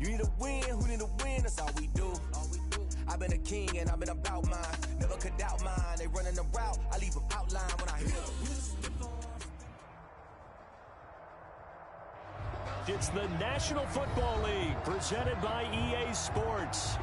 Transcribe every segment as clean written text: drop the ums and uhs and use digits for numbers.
You need a win, who need a win? That's all we do. I've been a king and I've been about mine. Never could doubt mine. They running the route. I leave them outline when I hit them. It's the National Football League presented by EA Sports.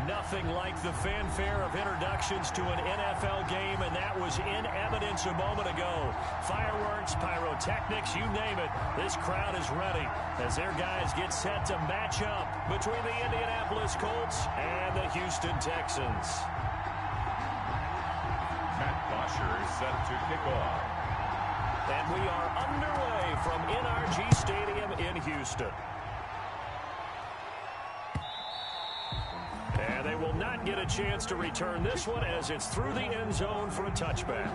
Nothing like the fanfare of introductions to an NFL game, and that was in evidence a moment ago. Fireworks, pyrotechnics, you name it. This crowd is ready as their guys get set to match up between the Indianapolis Colts and the Houston Texans. Matt Bosher is set to kick off. And we are underway from NRG Stadium in Houston. And they will not get a chance to return this one as it's through the end zone for a touchback.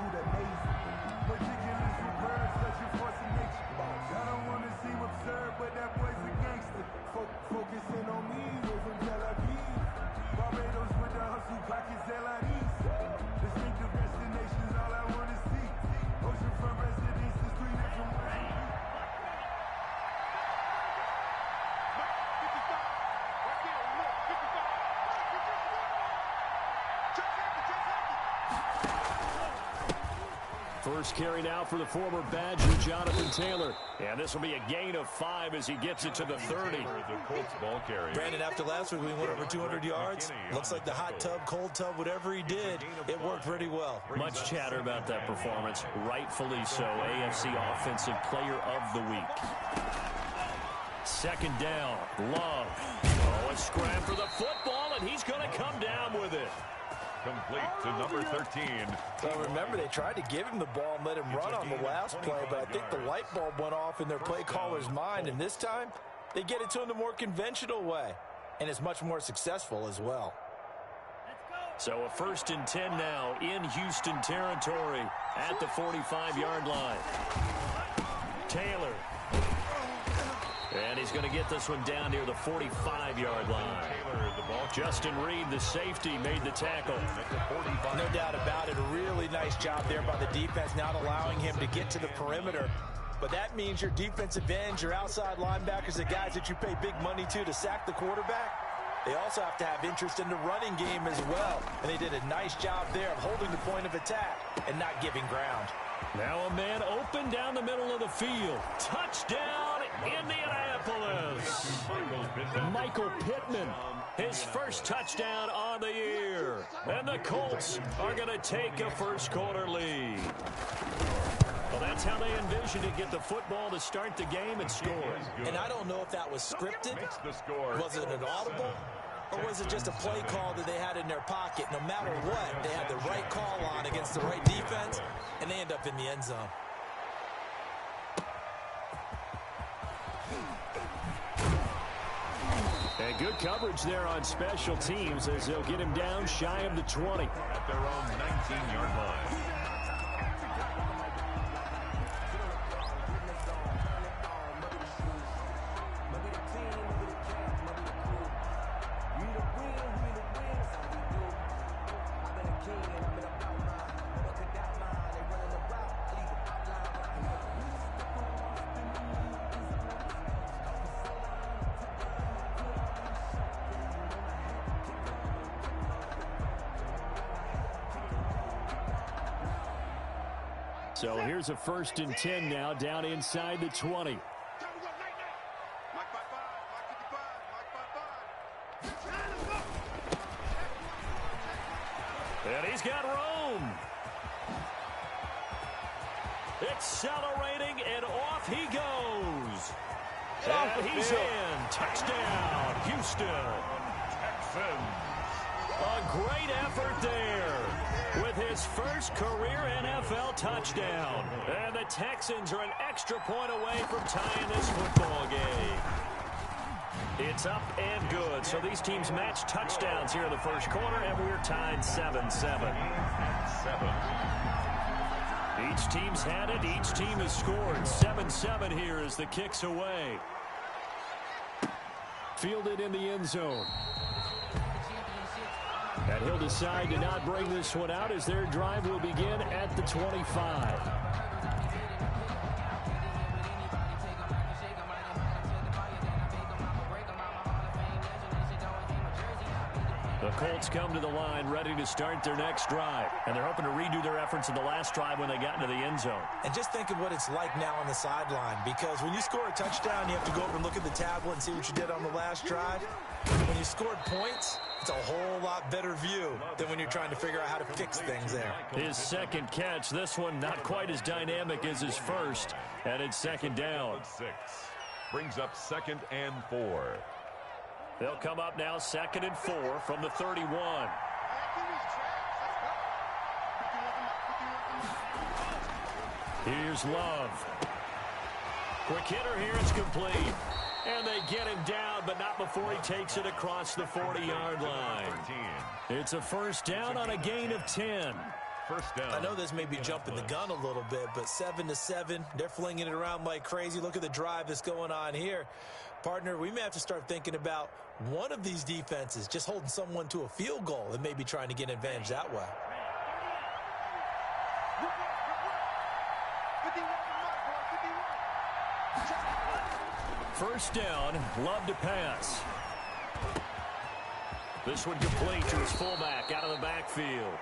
First carry now for the former Badger, Jonathan Taylor. And this will be a gain of 5 as he gets it to the 30. Brandon, after last week, we went over 200 yards. Looks like the hot tub, cold tub, whatever he did, it worked pretty well. Much chatter about that performance. Rightfully so. AFC Offensive Player of the Week. Second down. Love. Oh, a scram for the football, and he's going to come down with it. Complete to number 13. Well, remember, they tried to give him the ball and let him run on the last play, but I think the light bulb went off in their play caller's mind, and this time, they get it to him the more conventional way, and it's much more successful as well. So a 1st and 10 now in Houston territory at the 45-yard line. Taylor. And he's going to get this one down near the 45-yard line. Justin Reed, the safety, made the tackle. No doubt about it. A really nice job there by the defense, not allowing him to get to the perimeter. But that means your defensive ends, your outside linebackers, the guys that you pay big money to sack the quarterback, they also have to have interest in the running game as well. And they did a nice job there of holding the point of attack and not giving ground. Now a man open down the middle of the field. Touchdown, Indianapolis. Michael Pittman, his first touchdown on the year. And the Colts are going to take a first-quarter lead. Well, that's how they envisioned it, get the football to start the game and score. And I don't know if that was scripted. Was it an audible? Or was it just a play call that they had in their pocket? No matter what, they had the right call on against the right defense, and they end up in the end zone. And good coverage there on special teams as they'll get him down shy of the 20. At their own 19-yard line. So here's a 1st and 10 now down inside the 20. And he's got room. Accelerating, and off he goes. And he's in. Touchdown, Houston. Texans. A great effort there with his first career NFL touchdown. And the Texans are an extra point away from tying this football game. It's up and good. So these teams match touchdowns here in the first quarter, and we're tied 7-7. Each team's had it. Each team has scored. 7-7 here as the kick's away. Fielded in the end zone. And he'll decide to not bring this one out as their drive will begin at the 25. The Colts come to the line ready to start their next drive. And they're hoping to redo their efforts in the last drive when they got into the end zone. And just think of what it's like now on the sideline, because when you score a touchdown, you have to go over and look at the tablet and see what you did on the last drive. When you scored points, it's a whole lot better view than when you're trying to figure out how to fix things there. His second catch, this one not quite as dynamic as his first, and it's second down. 6 brings up 2nd and 4. They'll come up now 2nd and 4 from the 31. Here's Love. Quick hitter here, it's complete. And they get him down, but not before he takes it across the 40-yard line. It's a first down on a gain of 10. First down. I know this may be jumping the gun a little bit, but 7-7, they're flinging it around like crazy. Look at the drive that's going on here. Partner, we may have to start thinking about one of these defenses just holding someone to a field goal and maybe trying to get an advantage that way. First down, Love to pass. This one complete to his fullback out of the backfield.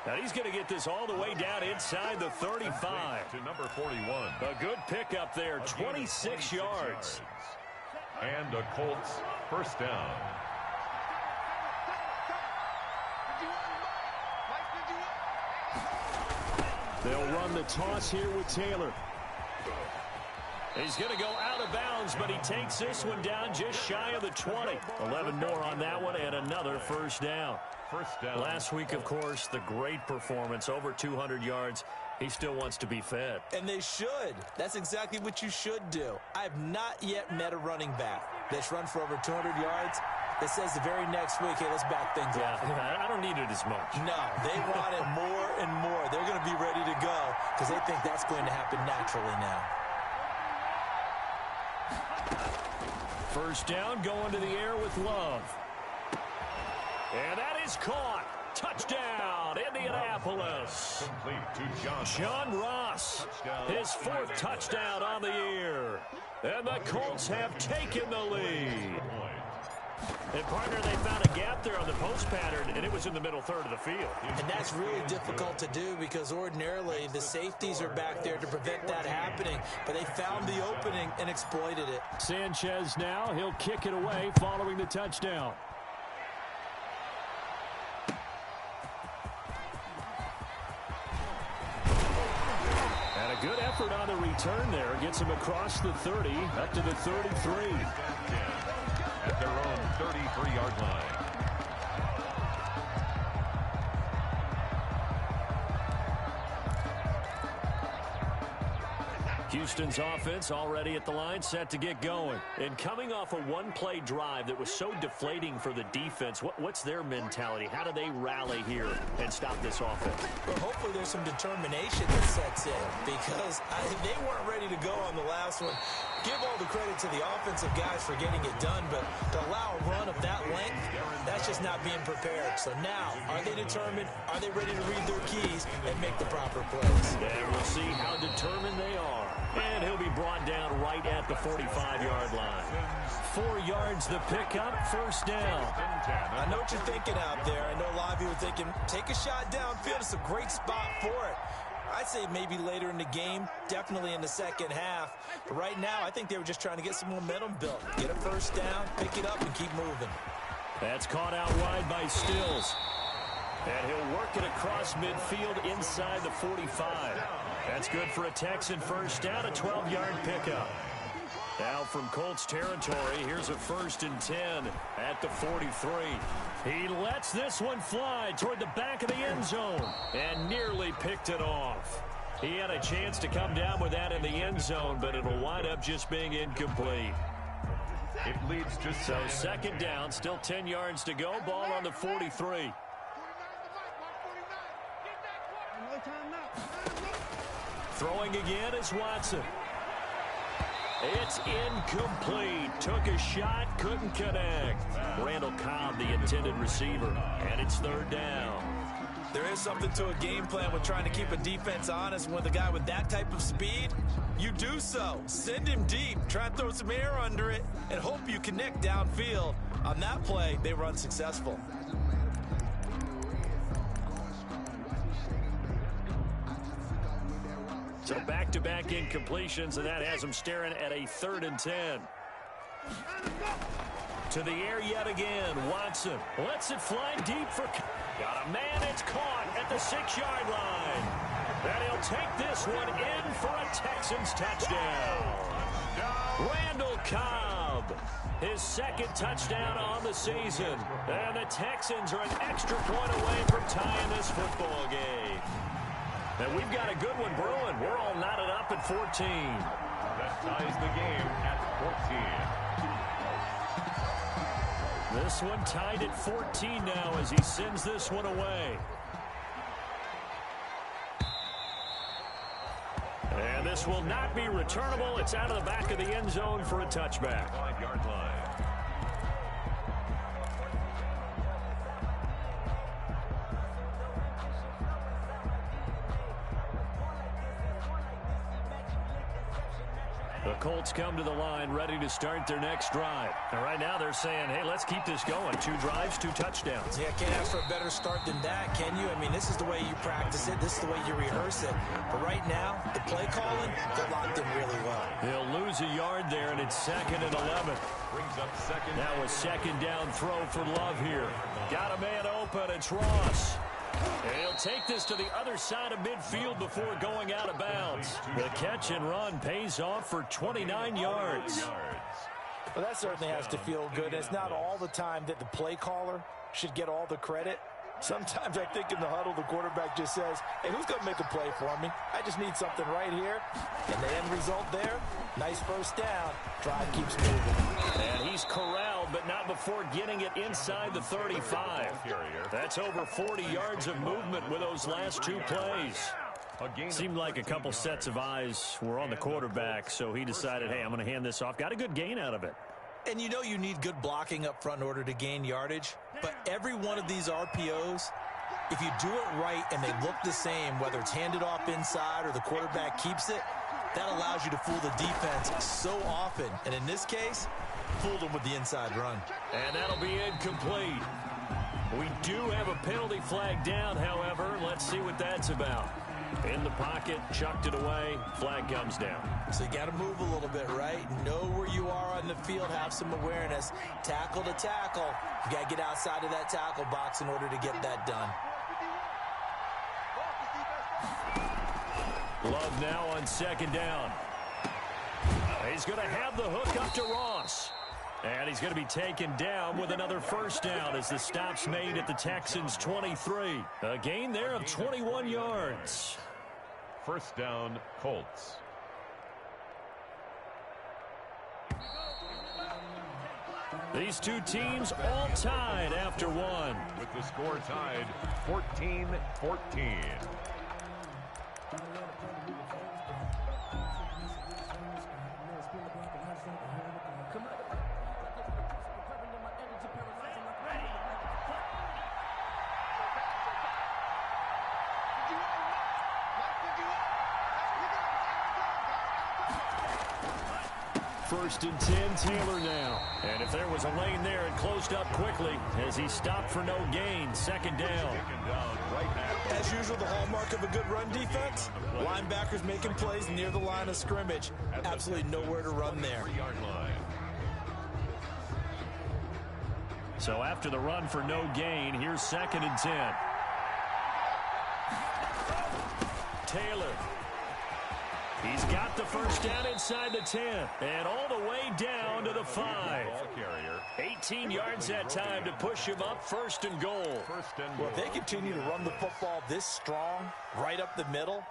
Now he's going to get this all the way down inside the 35. To number 41. A good pickup there, 26 yards. And a Colts first down. They'll run the toss here with Taylor. He's going to go out of bounds, but he takes this one down just shy of the 20. 11 more on that one and another first down. First down. Last week, of course, the great performance, over 200 yards. He still wants to be fed. And they should. That's exactly what you should do. I have not yet met a running back that's run for over 200 yards that says the very next week, hey, let's back things up. I don't need it as much. No, they want it more and more. They're going to be ready to go because they think that's going to happen naturally now. First down, going to the air with Love. And that is caught. Touchdown, Indianapolis. Complete to John Ross. His 4th touchdown on the year. And the Colts have taken the lead. And, partner, they found a gap there on the post pattern, and it was in the middle third of the field. And that's really difficult to do because ordinarily the safeties are back there to prevent that happening. But they found the opening and exploited it. Sanchez now, he'll kick it away following the touchdown. And a good effort on the return there. Gets him across the 30, up to the 33. at their own 33-yard line. Houston's offense already at the line, set to get going. And coming off a one-play drive that was so deflating for the defense, what's their mentality? How do they rally here and stop this offense? Well, hopefully there's some determination that sets in because they weren't ready to go on the last one. Give all the credit to the offensive guys for getting it done, but to allow a run of that length, that's just not being prepared. So now, are they determined? Are they ready to read their keys and make the proper plays? And we'll see how determined they are. And he'll be brought down right at the 45-yard line. 4 yards the pickup, first down. I know what you're thinking out there. I know a lot of you are thinking, take a shot downfield. It's a great spot for it. I'd say maybe later in the game, definitely in the second half. But right now, I think they were just trying to get some momentum built. Get a first down, pick it up, and keep moving. That's caught out wide by Stills. And he'll work it across midfield inside the 45. That's good for a Texan first down, a 12-yard pickup. Now from Colts territory, here's a 1st and 10 at the 43. He lets this one fly toward the back of the end zone and nearly picked it off. He had a chance to come down with that in the end zone, but it'll wind up just being incomplete. It leads to so second down, still 10 yards to go, ball on the 43. Throwing again is Watson. It's incomplete. Took a shot, couldn't connect. Randall Cobb, the intended receiver, and it's 3rd down. There is something to a game plan with trying to keep a defense honest. With a guy with that type of speed, you do so. Send him deep, try and throw some air under it, and hope you connect downfield. On that play, they were unsuccessful. So back-to-back incompletions, and that has him staring at a 3rd and 10. To the air yet again. Watson lets it fly deep for... Got a man. It's caught at the 6-yard line. And he'll take this one in for a Texans touchdown. Randall Cobb, his 2nd touchdown on the season. And the Texans are an extra point away from tying this football game. And we've got a good one brewing. We're all knotted up at 14. That ties the game at 14. This one tied at 14 now as he sends this one away. And this will not be returnable. It's out of the back of the end zone for a touchback. 5-yard line. The Colts come to the line ready to start their next drive. And right now they're saying, hey, let's keep this going. 2 drives, 2 touchdowns. Yeah, can't ask for a better start than that, can you? I mean, this is the way you practice it. This is the way you rehearse it. But right now, the play calling, they're locked in really well. He'll lose a yard there, and it's 2nd and 11. Brings up 2nd. Now a 2nd down throw for Love here. Got a man open. It's Ross. And he'll take this to the other side of midfield before going out of bounds. The catch and run pays off for 29 yards. Well, that certainly has to feel good. It's not all the time that the play caller should get all the credit. Sometimes I think in the huddle, the quarterback just says, hey, who's going to make a play for me? I just need something right here. And the end result there, nice first down. Drive keeps moving. And he's corralled, but not before getting it inside the 35. That's over 40 yards of movement with those last 2 plays. Seemed like a couple sets of eyes were on the quarterback, so he decided, hey, I'm going to hand this off. Got a good gain out of it. And you know you need good blocking up front in order to gain yardage. But every one of these RPOs, if you do it right and they look the same, whether it's handed off inside or the quarterback keeps it, that allows you to fool the defense so often. And in this case, fooled them with the inside run. And that'll be incomplete. We do have a penalty flag down, however. Let's see what that's about. In the pocket, chucked it away, flag comes down. So you got to move a little bit, right? Know where you are on the field, have some awareness. Tackle to tackle. You got to get outside of that tackle box in order to get that done. Love now on 2nd down. He's going to have the hook up to Ross. And he's going to be taken down with another first down as the stop's made at the Texans' 23. A gain there of 21 yards. First down, Colts. These 2 teams all tied after 1. With the score tied, 14-14. First and 10, Taylor now. And if there was a lane there, it closed up quickly as he stopped for no gain. 2nd down. As usual, the hallmark of a good run defense, linebackers making plays near the line of scrimmage. Absolutely nowhere to run there. So after the run for no gain, here's 2nd and 10. Taylor. He's got the first down inside the 10 and all the way down to the 5. 18 yards that time to push him up 1st and goal. Well, if they continue to run the football this strong, right up the middle,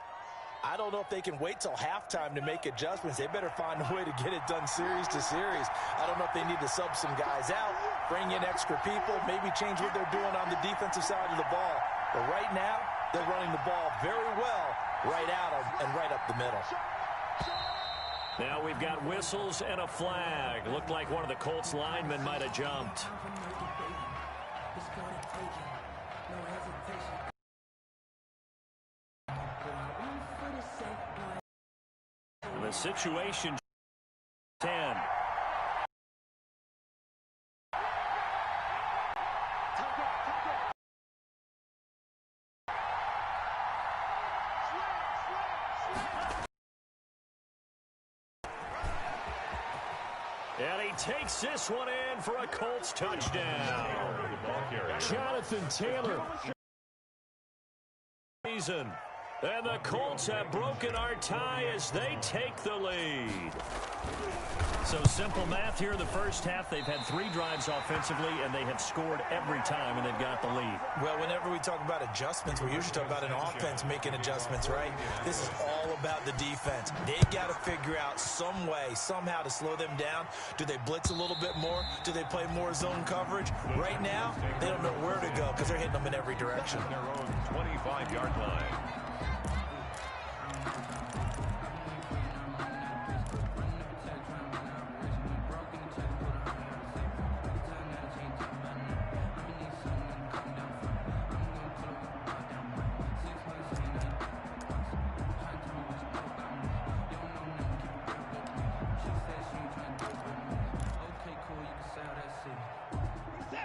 I don't know if they can wait till halftime to make adjustments. They better find a way to get it done series to series. I don't know if they need to sub some guys out, bring in extra people, maybe change what they're doing on the defensive side of the ball. But right now, they're running the ball very well right at them and right up the middle. Now we've got whistles and a flag. Looked like one of the Colts linemen might have jumped. The situation 10. And he takes this one in for a Colts touchdown. Jonathan Taylor. And the Colts have broken our tie as they take the lead. So simple math here in the first half. They've had 3 drives offensively, and they have scored every time, and they've got the lead. Well, whenever we talk about adjustments, we usually talk about an offense making adjustments, right? This is all about the defense. They've got to figure out some way, somehow to slow them down. Do they blitz a little bit more? Do they play more zone coverage? Right now, they don't know where to go because they're hitting them in every direction. Their own 25-yard line.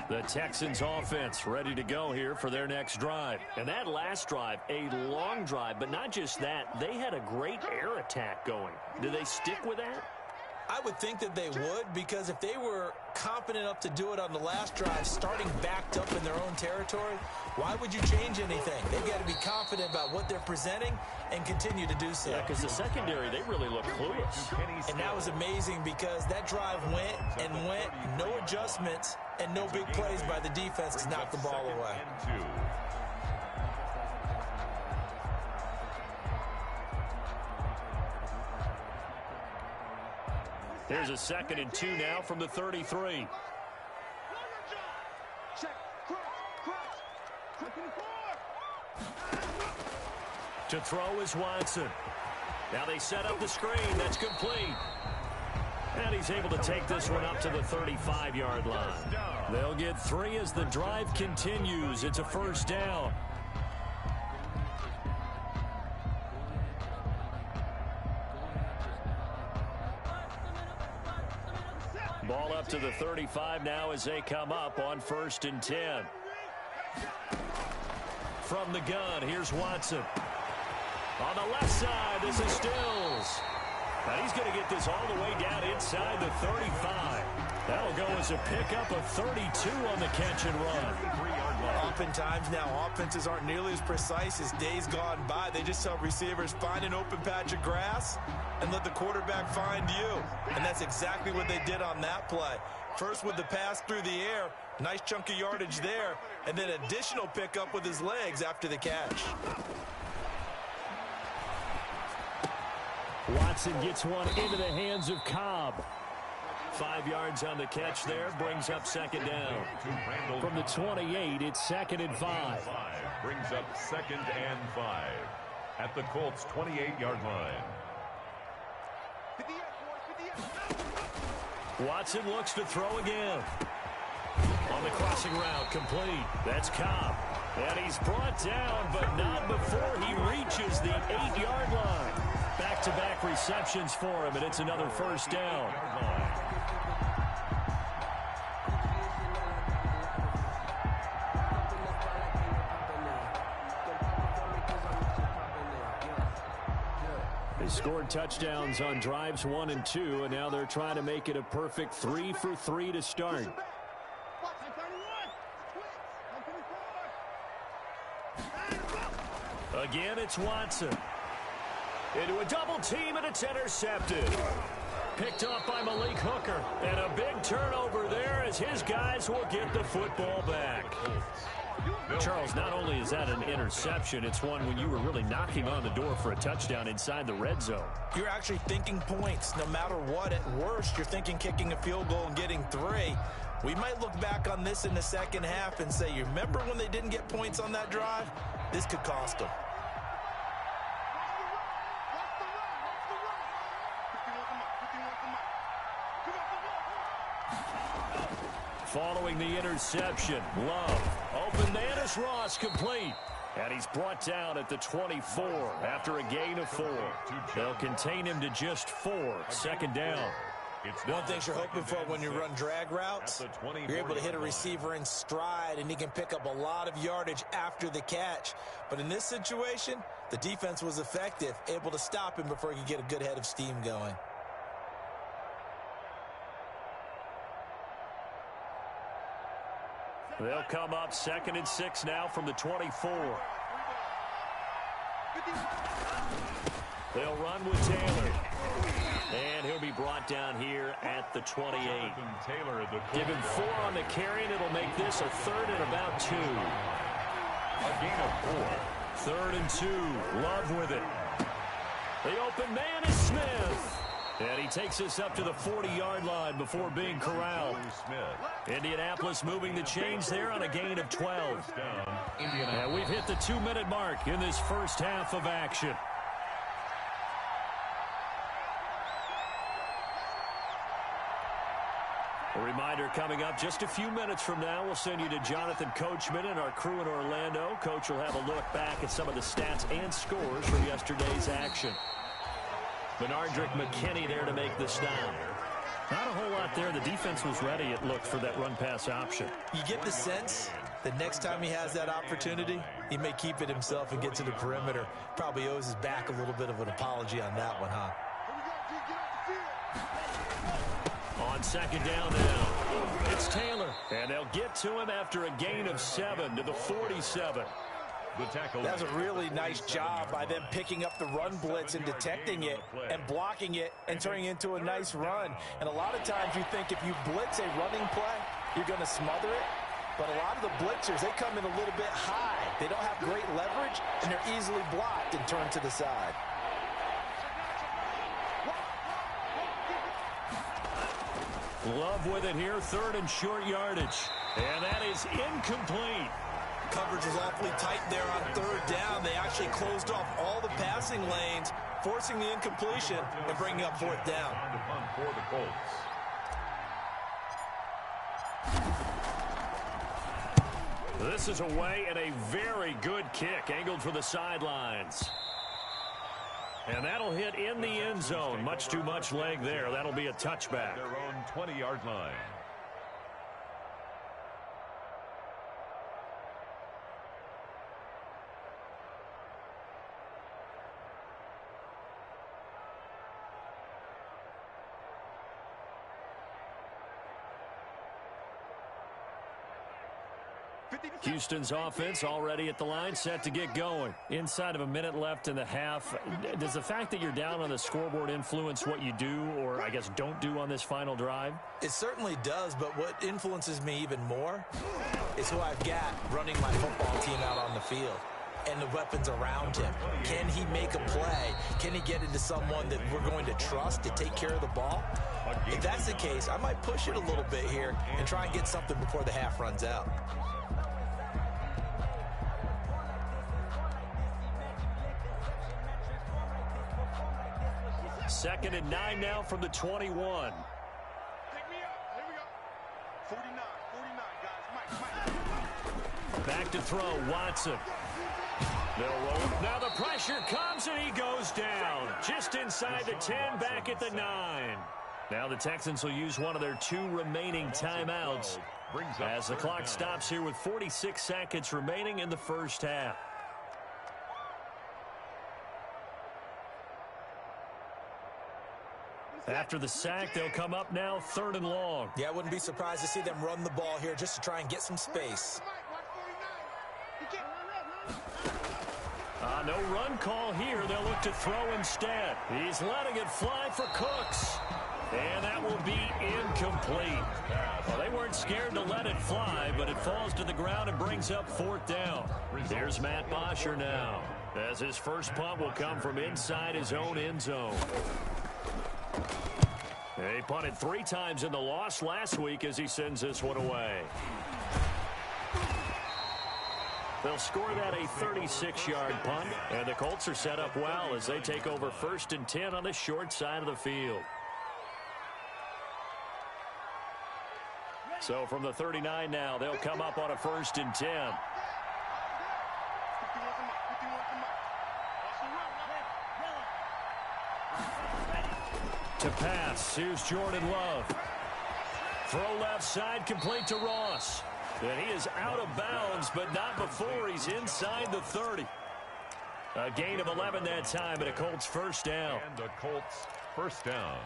The Texans offense ready to go here for their next drive. And that last drive, a long drive, but not just that. They had a great air attack going. Do they stick with that? I would think that they would, because if they were confident enough to do it on the last drive, starting backed up in their own territory, why would you change anything? They've got to be confident about what they're presenting and continue to do so. Yeah, because the secondary, they really look clueless. And that was amazing because that drive went and went, no adjustments and no big plays by the defense to knock the ball away. Here's a 2nd and 2 now from the 33. To throw is Watson. Now they set up the screen. That's complete. And he's able to take this one up to the 35-yard line. They'll get 3 as the drive continues. It's a first down. Ball up to the 35 now as they come up on 1st and 10. From the gun, here's Watson. On the left side, this is Stills. And he's going to get this all the way down inside the 35. That'll go as a pickup of 32 on the catch and run. Oftentimes now, offenses aren't nearly as precise as days gone by. They just tell receivers, find an open patch of grass and let the quarterback find you. And that's exactly what they did on that play. First with the pass through the air, nice chunk of yardage there, and then additional pickup with his legs after the catch. Watson gets one into the hands of Cobb. 5 yards on the catch there, brings up 2nd down. From the 28, it's 2nd and 5. Brings up 2nd and 5 at the Colts' 28-yard line. Watson looks to throw again. On the crossing route, complete. That's Cobb. And he's brought down, but not before he reaches the 8-yard line. Back-to-back receptions for him, and it's another first down. They scored touchdowns on drives 1 and 2, and now they're trying to make it a perfect 3 for 3 to start. Again, it's Watson. Into a double team, and it's intercepted. Picked off by Malik Hooker. And a big turnover there as his guys will get the football back. Charles, not only is that an interception, it's one when you were really knocking on the door for a touchdown inside the red zone. You're actually thinking points. No matter what, at worst, you're thinking kicking a field goal and getting 3. We might look back on this in the second half and say, you remember when they didn't get points on that drive? This could cost them. Following the interception, Love. Open Manus Ross complete. And he's brought down at the 24 after a gain of 4. They'll contain him to just 4. 2nd down. One thing you're hoping for when you run drag routes, you're able to hit a receiver in stride, and he can pick up a lot of yardage after the catch. But in this situation, the defense was effective, able to stop him before he could get a good head of steam going. They'll come up 2nd and 6 now from the 24. They'll run with Taylor. And he'll be brought down here at the 28. Give him 4 on the carry, and it'll make this a 3rd and about 2. A gain of 4. 3rd and 2. Love with it. The open man is Smith. And he takes us up to the 40-yard line before being corralled. Indianapolis moving the chains there on a gain of 12. And we've hit the 2-minute mark in this first half of action. A reminder coming up just a few minutes from now, we'll send you to Jonathan Coachman and our crew in Orlando. Coach will have a look back at some of the stats and scores from yesterday's action. Benardrick McKinney there to make the stop. Not a whole lot there. The defense was ready, it looked, for that run-pass option. You get the sense that next time he has that opportunity, he may keep it himself and get to the perimeter. Probably owes his back a little bit of an apology on that one, huh? On 2nd down now, it's Taylor. And they'll get to him after a gain of 7 to the 47. That's a really nice job by them picking up the run blitz and detecting it and blocking it and turning it into a nice run. And a lot of times you think if you blitz a running play, you're going to smother it. But a lot of the blitzers, they come in a little bit high. They don't have great leverage, and they're easily blocked and turned to the side. Love with it here, 3rd and short yardage. And that is incomplete. Coverage was awfully tight there on 3rd down. They actually closed off all the passing lanes, forcing the incompletion and bringing up 4th down. For the Colts. This is away and a very good kick, angled for the sidelines. And that'll hit in the end zone. Much too much leg there. That'll be a touchback. Their own 20-yard line. Houston's offense already at the line, set to get going. Inside of a minute left in the half. Does the fact that you're down on the scoreboard influence what you do, or I guess don't do on this final drive? It certainly does, but what influences me even more is who I've got running my football team out on the field and the weapons around him. Can he make a play? Can he get into someone that we're going to trust to take care of the ball? If that's the case, I might push it a little bit here and try and get something before the half runs out. 2nd and 9 now from the 21. Take me up. Here we go. 49, guys. Mike. Back to throw, Watson. They'll roll. Now the pressure comes and he goes down. Just inside the 10, back at the 9. Now the Texans will use one of their 2 remaining timeouts as the clock stops here with 46 seconds remaining in the first half. After the sack, they'll come up now 3rd and long. Yeah, I wouldn't be surprised to see them run the ball here just to try and get some space. No run call here. They'll look to throw instead. He's letting it fly for Cooks. And that will be incomplete. Well, they weren't scared to let it fly, but it falls to the ground and brings up 4th down. Here's Matt Bosher now, as his first punt will come from inside his own end zone. He punted 3 times in the loss last week as he sends this one away. They'll score that a 36-yard punt, and the Colts are set up well as they take over 1st and 10 on the short side of the field. So from the 39 now, they'll come up on a 1st and 10. To pass, here's Jordan Love. Throw left side, complete to Ross. And he is out of bounds, but not before he's inside the 30. A gain of 11 that time, and a Colts first down. And the Colts first down.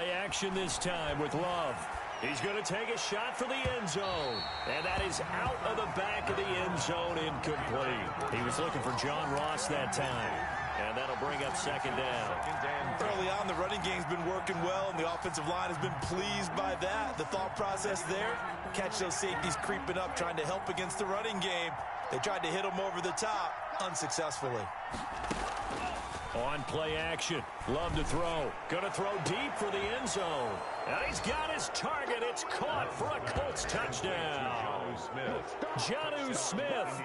Play action this time with Love. He's going to take a shot for the end zone. And that is out of the back of the end zone, incomplete. He was looking for John Ross that time. And that'll bring up second down. Early on, the running game's been working well, and the offensive line has been pleased by that. The thought process there, catch those safeties creeping up, trying to help against the running game. They tried to hit them over the top, unsuccessfully. On play action, Love to throw. Going to throw deep for the end zone. And he's got his target. It's caught for a Colts touchdown. Jonnu Smith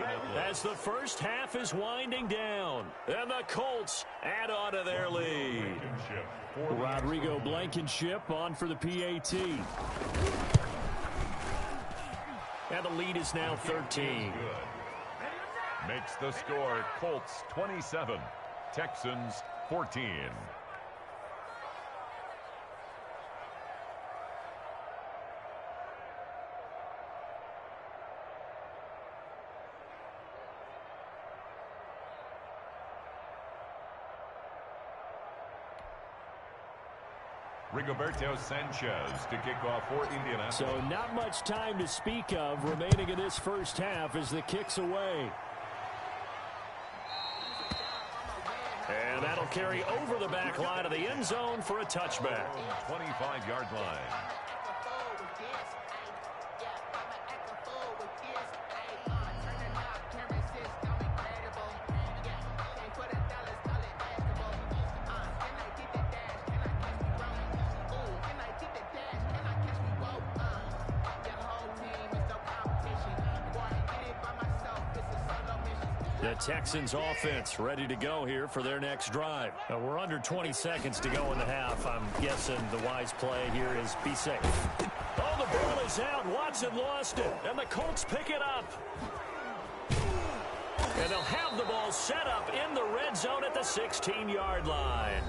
as the first half is winding down. And the Colts add on to their lead. Rodrigo Blankenship on for the PAT. And the lead is now 13. Makes the score Colts 27. Texans 14. Rigoberto Sanchez to kick off for Indianapolis. So not much time to speak of remaining in this first half as the kick's away. And that'll carry over the back line of the end zone for a touchback. 25-yard line. The Texans offense ready to go here for their next drive. Now we're under 20 seconds to go in the half. I'm guessing the wise play here is be safe. Oh, the ball is out. Watson lost it. And the Colts pick it up. And they'll have the ball set up in the red zone at the 16-yard line.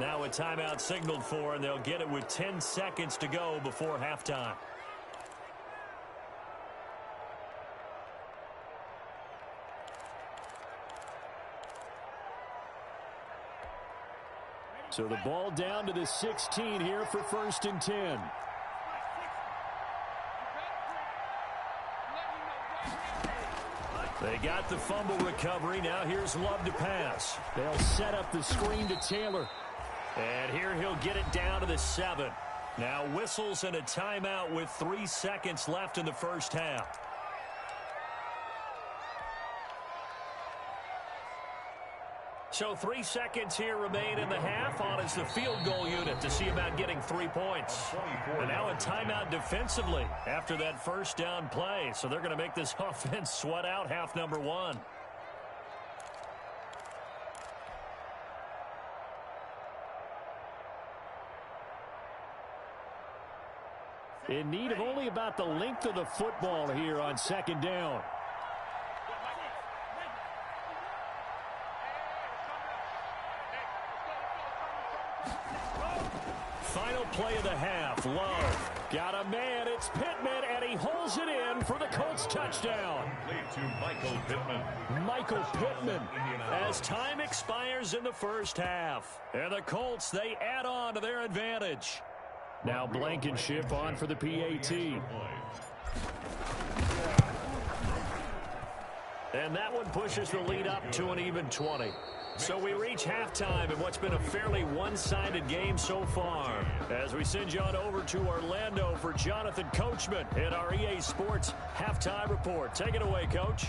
Now a timeout signaled for, and they'll get it with 10 seconds to go before halftime. So the ball down to the 16 here for 1st and 10. They got the fumble recovery. Now here's Love to pass. They'll set up the screen to Taylor. And here he'll get it down to the 7. Now whistles and a timeout with 3 seconds left in the first half. So 3 seconds here remain in the half. On is the field goal unit to see about getting 3 points. And now a timeout defensively after that first down play. So they're going to make this offense sweat out half number 1. In need of only about the length of the football here on 2nd down. Final play of the half. Love got a man. It's Pittman, and he holds it in for the Colts touchdown. Lead to Michael Pittman. Michael Pittman as time expires in the first half. And the Colts, they add on to their advantage. Now Blankenship on for the PAT. And that one pushes the lead up to an even 20. So we reach halftime in what's been a fairly one-sided game so far. As we send you on over to Orlando for Jonathan Coachman in our EA Sports Halftime Report. Take it away, Coach.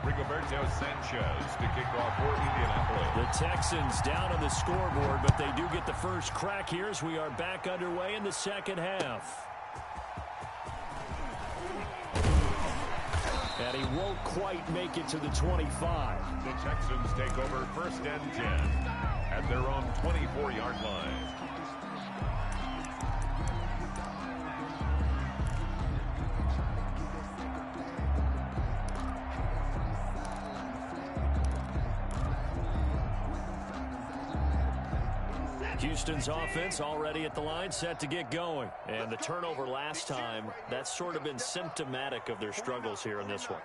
Rigoberto Sanchez to kick off for Indianapolis. The Texans down on the scoreboard, but they do get the first crack here as we are back underway in the second half. And he won't quite make it to the 25. The Texans take over 1st and 10 at their own 24-yard line. Houston's offense already at the line, set to get going. And the turnover last time, that's sort of been symptomatic of their struggles here in this one.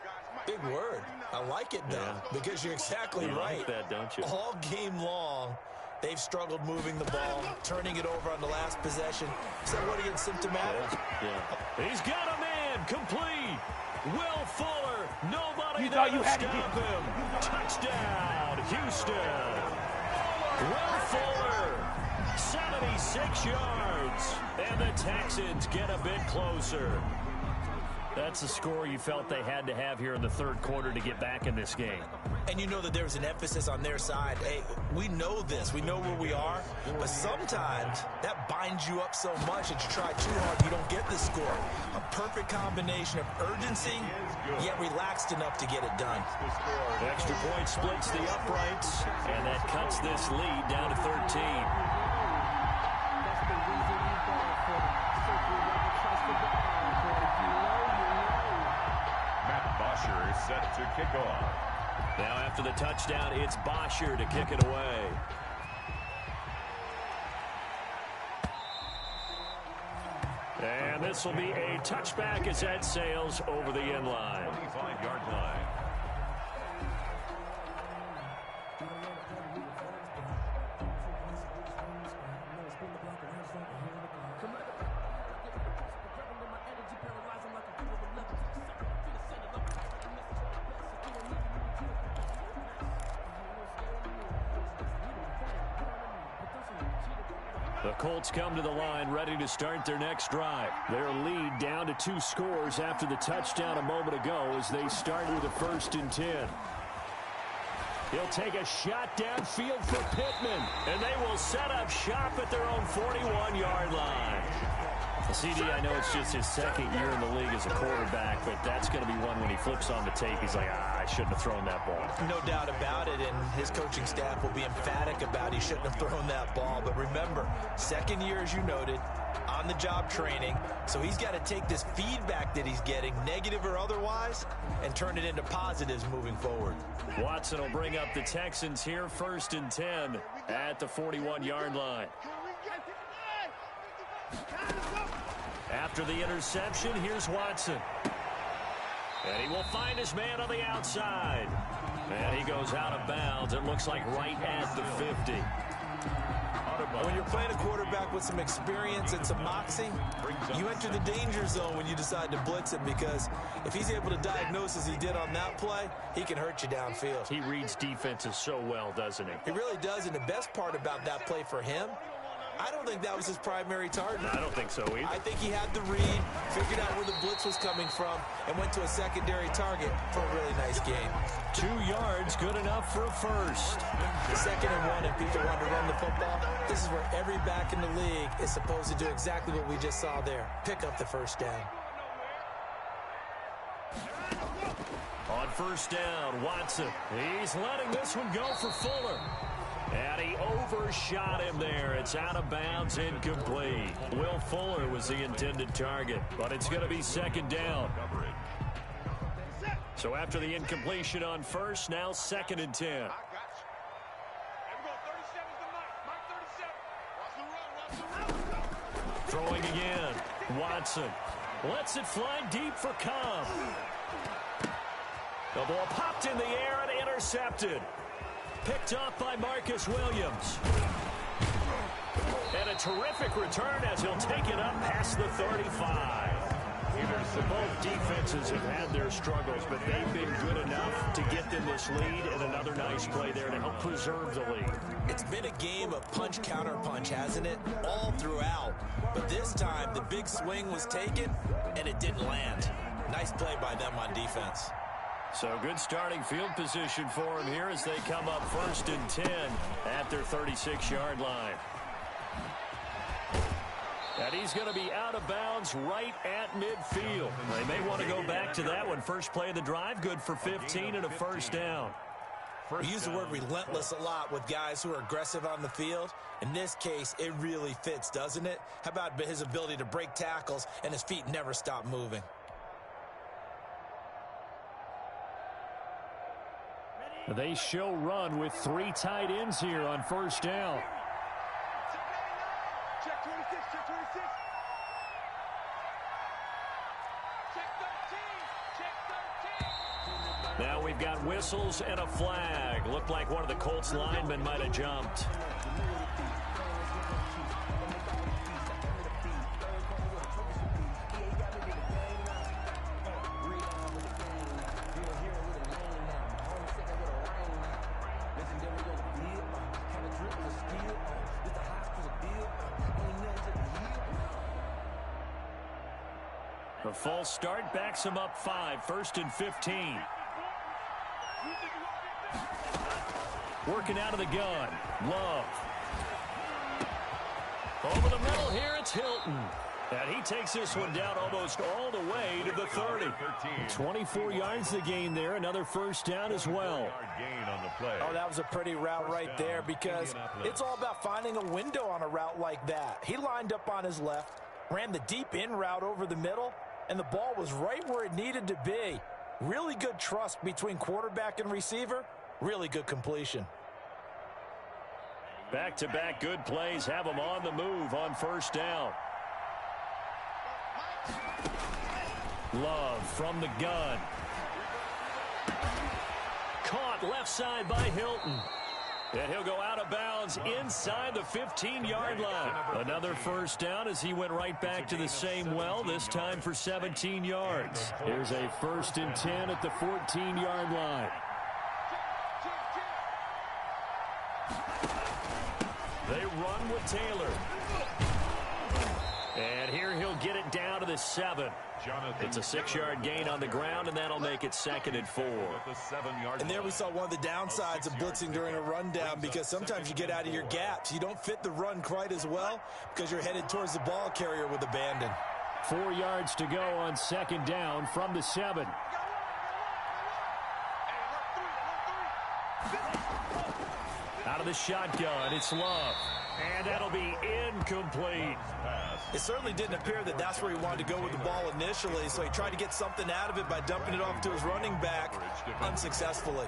Big word. I like it, though, because you're exactly right. Like that, don't you? All game long, they've struggled moving the ball, turning it over on the last possession. Is that what against symptomatic? Yeah. He's got a man complete. Will Fuller. Nobody thought there you to had to stop him. Touchdown, Houston. Will Fuller, 76 yards. And the Texans get a bit closer. That's the score you felt they had to have here in the third quarter to get back in this game. And you know that there's an emphasis on their side. Hey, we know this. We know where we are. But sometimes that binds you up so much that you try too hard, you don't get the score. A perfect combination of urgency, yet relaxed enough to get it done. Extra point splits the uprights, and that cuts this lead down to 13. Bosher is set to kick off. Now after the touchdown, it's Bosher to kick it away. And this will be a touchback as that sails over the end line. 25-yard line. The Colts come to the line ready to start their next drive. Their lead down to 2 scores after the touchdown a moment ago as they start with a 1st and 10. He'll take a shot downfield for Pittman, and they will set up shop at their own 41-yard line. CD, I know it's just his second year in the league as a quarterback, but that's going to be one when he flips on the tape. He's like, I shouldn't have thrown that ball. No doubt about it, and his coaching staff will be emphatic about he shouldn't have thrown that ball. But remember, second year, as you noted, on-the-job training, so he's got to take this feedback that he's getting, negative or otherwise, and turn it into positives moving forward. Watson will bring up the Texans here, 1st and 10 at the 41-yard line. After the interception, here's Watson. And he will find his man on the outside. And he goes out of bounds. It looks like right at the 50. When you're playing a quarterback with some experience and some moxie, you enter the danger zone when you decide to blitz him, because if he's able to diagnose as he did on that play, he can hurt you downfield. He reads defenses so well, doesn't he? He really does, and the best part about that play for him, I don't think that was his primary target. I don't think so either. I think he had the read, figured out where the blitz was coming from, and went to a secondary target for a really nice game. 2 yards, good enough for a first. 2nd and 1, and people want to run the football. This is where every back in the league is supposed to do exactly what we just saw there. Pick up the first down. On 1st down, Watson. He's letting this one go for Fuller. And he overshot him there. It's out of bounds, incomplete. Will Fuller was the intended target, but it's going to be 2nd down. So after the incompletion on 1st, now 2nd and 10. Throwing again. Watson lets it fly deep for Cobb. The ball popped in the air and intercepted. Picked off by Marcus Williams. And a terrific return as he'll take it up past the 35. Both defenses have had their struggles, but they've been good enough to get them this lead, and another nice play there to help preserve the lead. It's been a game of punch-counter-punch, hasn't it? All throughout. But this time, the big swing was taken, and it didn't land. Nice play by them on defense. So good starting field position for him here as they come up 1st and 10 at their 36-yard line. And he's going to be out of bounds right at midfield. They may want to go back to that one. First play of the drive, good for 15 and a 1st down. We use the word relentless a lot with guys who are aggressive on the field. In this case, it really fits, doesn't it? How about his ability to break tackles and his feet never stop moving? They show run with 3 tight ends here on 1st down. Check 26, check 26. Check 13, check 13. Now we've got whistles and a flag. Looked like one of the Colts linemen might have jumped. A false start backs him up 5, 1st and 15. Working out of the gun. Love. Over the middle here, it's Hilton. And he takes this one down almost all the way to the 30. 24 yards the gain there. Another first down as well. Oh, that was a pretty route right there because it's all about finding a window on a route like that. He lined up on his left, ran the deep in route over the middle, and the ball was right where it needed to be. Really good trust between quarterback and receiver. Really good completion. Back-to-back good plays have him on the move on first down. Love from the gun. Caught left side by Hilton. And he'll go out of bounds inside the 15-yard line. Another first down as he went right back to the same well, this time for 17 yards. Here's a 1st and 10 at the 14-yard line. They run with Taylor. And here he'll get it down to the 7. It's a 6-yard gain on the ground, and that'll make it 2nd and 4. And there we saw one of the downsides of blitzing during a rundown because sometimes you get out of your gaps. You don't fit the run quite as well because you're headed towards the ball carrier with abandon. 4 yards to go on 2nd down from the 7. Out of the shotgun, it's Love. And that'll be incomplete. It certainly didn't appear that that's where he wanted to go with the ball initially, so he tried to get something out of it by dumping it off to his running back unsuccessfully.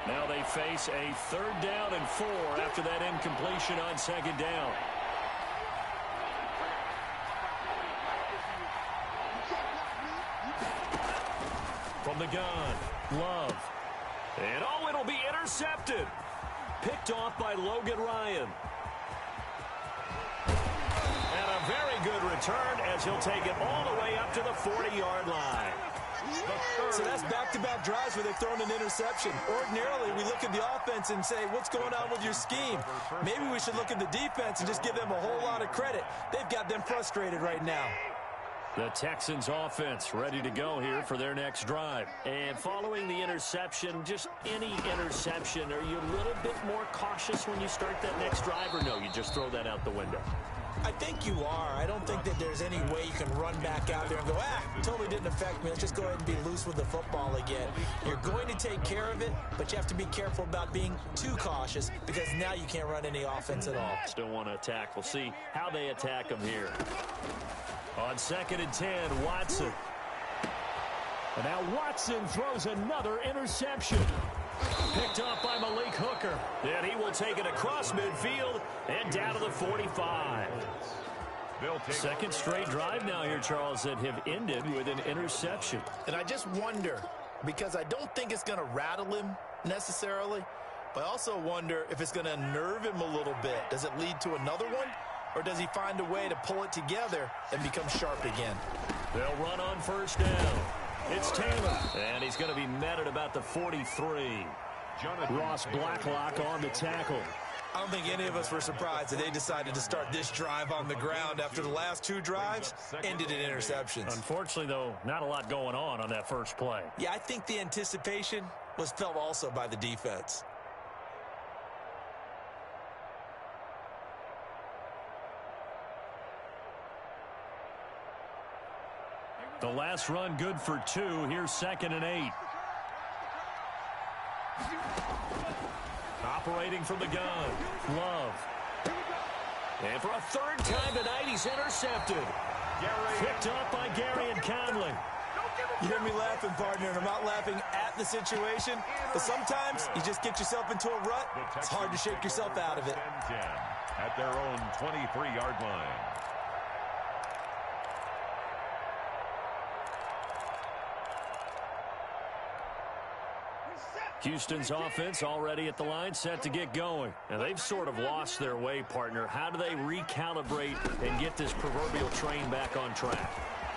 Now they face a 3rd down and 4 after that incompletion on 2nd down. From the gun, Love. And oh, it'll be intercepted. Picked off by Logan Ryan. And a very good return as he'll take it all the way up to the 40-yard line. So that's back-to-back drives where they've thrown an interception. Ordinarily, we look at the offense and say, what's going on with your scheme? Maybe we should look at the defense and just give them a whole lot of credit. They've got them frustrated right now. The Texans offense ready to go here for their next drive. And following the interception, just any interception, are you a little bit more cautious when you start that next drive, or no, you just throw that out the window? I think you are. I don't think that there's any way you can run back out there and go, totally didn't affect me. Let's just go ahead and be loose with the football again. You're going to take care of it, but you have to be careful about being too cautious because now you can't run any offense at all. Still want to attack. We'll see how they attack them here. On 2nd and 10, Watson. And now Watson throws another interception. Picked off by Malik Hooker. And he will take it across midfield and down to the 45. 2nd straight drive now here, Charles, that have ended with an interception. And I just wonder, because I don't think it's going to rattle him necessarily, but I also wonder if it's going to unnerve him a little bit. Does it lead to another one? Or does he find a way to pull it together and become sharp again? They'll run on 1st down. It's Taylor. And he's going to be met at about the 43. Ross Blacklock on the tackle. I don't think any of us were surprised that they decided to start this drive on the ground after the last 2 drives ended in interceptions. Unfortunately, though, not a lot going on that first play. Yeah, I think the anticipation was felt also by the defense. The last run good for 2. Here's 2nd and 8. Operating from the gun. Love. And for a 3rd time tonight, he's intercepted. Picked up by Gary and Conley. You hear me laughing, partner, and I'm not laughing at the situation, but sometimes you just get yourself into a rut. It's hard to shake yourself out of it. At their own 23-yard line. Houston's offense already at the line, set to get going. And they've sort of lost their way, partner. How do they recalibrate and get this proverbial train back on track?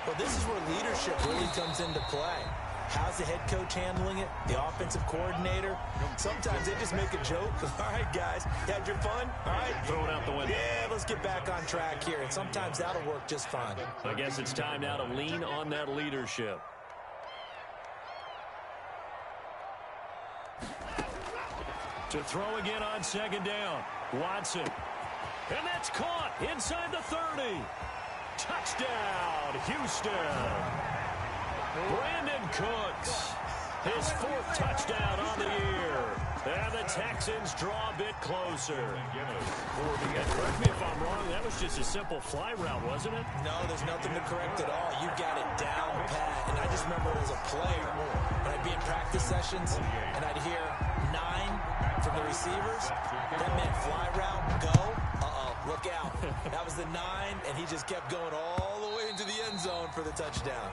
Well, this is where leadership really comes into play. How's the head coach handling it? The offensive coordinator? Sometimes they just make a joke. All right, guys, you had your fun? All right. Throw it out the window. Yeah, let's get back on track here. And sometimes that'll work just fine. I guess it's time now to lean on that leadership. To throw again on second down. Watson. And that's caught inside the 30. Touchdown, Houston. Brandon Cooks, his 4th touchdown on the year. And the Texans draw a bit closer. Correct me if I'm wrong, that was just a simple fly route, wasn't it? No, there's nothing to correct at all. You got it down pat. And I just remember as a player, when I'd be in practice sessions, and I'd hear 9 from the receivers. That meant fly route, go. Look out. That was the 9, and he just kept going all the way into the end zone for the touchdown.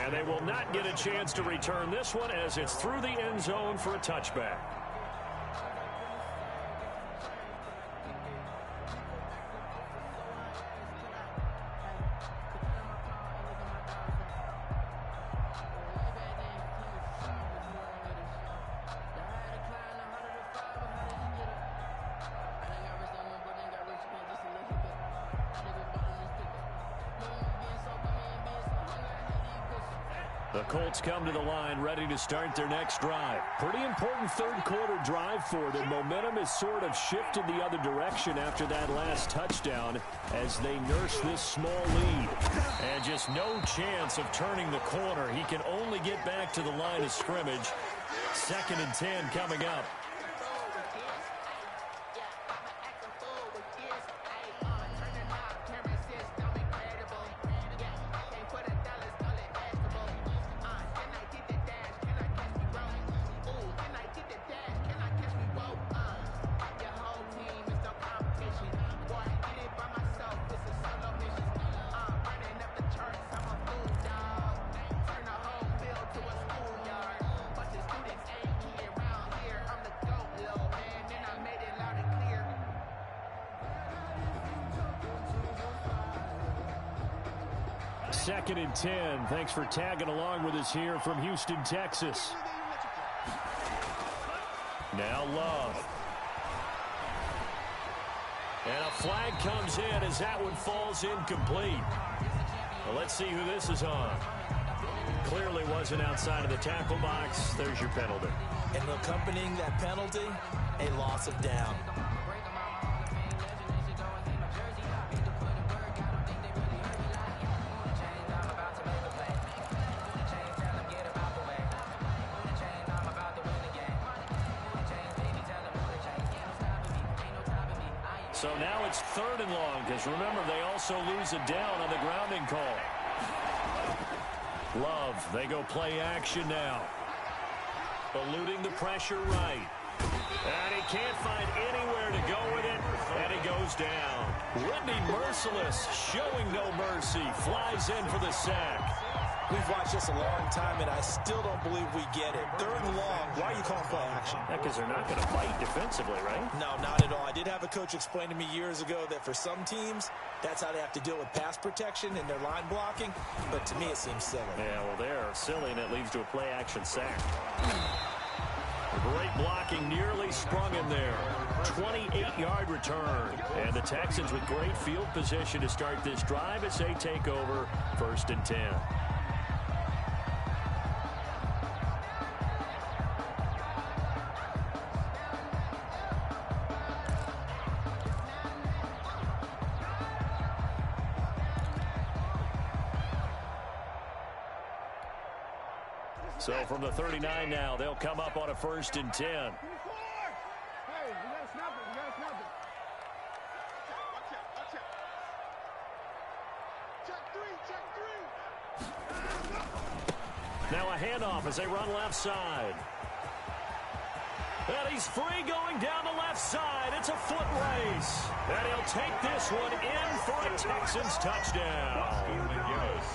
And they will not get a chance to return this one as it's through the end zone for a touchback. The Colts come to the line ready to start their next drive. Pretty important third-quarter drive for them. Momentum has sort of shifted the other direction after that last touchdown as they nurse this small lead. And just no chance of turning the corner. He can only get back to the line of scrimmage. 2nd and 10 coming up. Second and 10. Thanks for tagging along with us here from Houston, Texas. Now Love. And a flag comes in as that one falls incomplete. Well, let's see who this is on. Clearly wasn't outside of the tackle box. There's your penalty. And accompanying that penalty, a loss of down. So now it's 3rd and long, because remember, they also lose a down on the grounding call. Love, they go play action now. Eluding the pressure right. And he can't find anywhere to go with it, and he goes down. Whitney Merciless, showing no mercy, flies in for the sack. We've watched this a long time, and I still don't believe we get it. 3rd and long, why are you calling play action? Because they're not going to fight defensively, right? No, not at all. I did have a coach explain to me years ago that for some teams, that's how they have to deal with pass protection and their line blocking. But to me, it seems silly. Yeah, well, they're silly, and it leads to a play action sack. Great blocking, nearly sprung in there. 28-yard return. And the Texans with great field position to start this drive as they take over 1st and 10. So from the 39 now, they'll come up on a 1st and 10. Hey, you gotta snap it. You gotta snap it. Watch out. Watch out. Check 3. Now a handoff as they run left side. And he's free going down the left side. It's a foot race. And he'll take this one in for a Texans touchdown.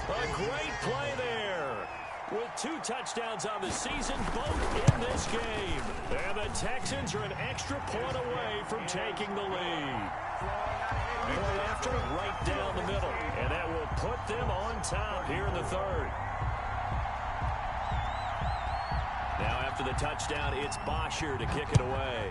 A great play there. with 2 touchdowns on the season, both in this game. And the Texans are an extra point away from taking the lead. Point after, right down the middle. And that will put them on top here in the third. Now after the touchdown, it's Bosher to kick it away.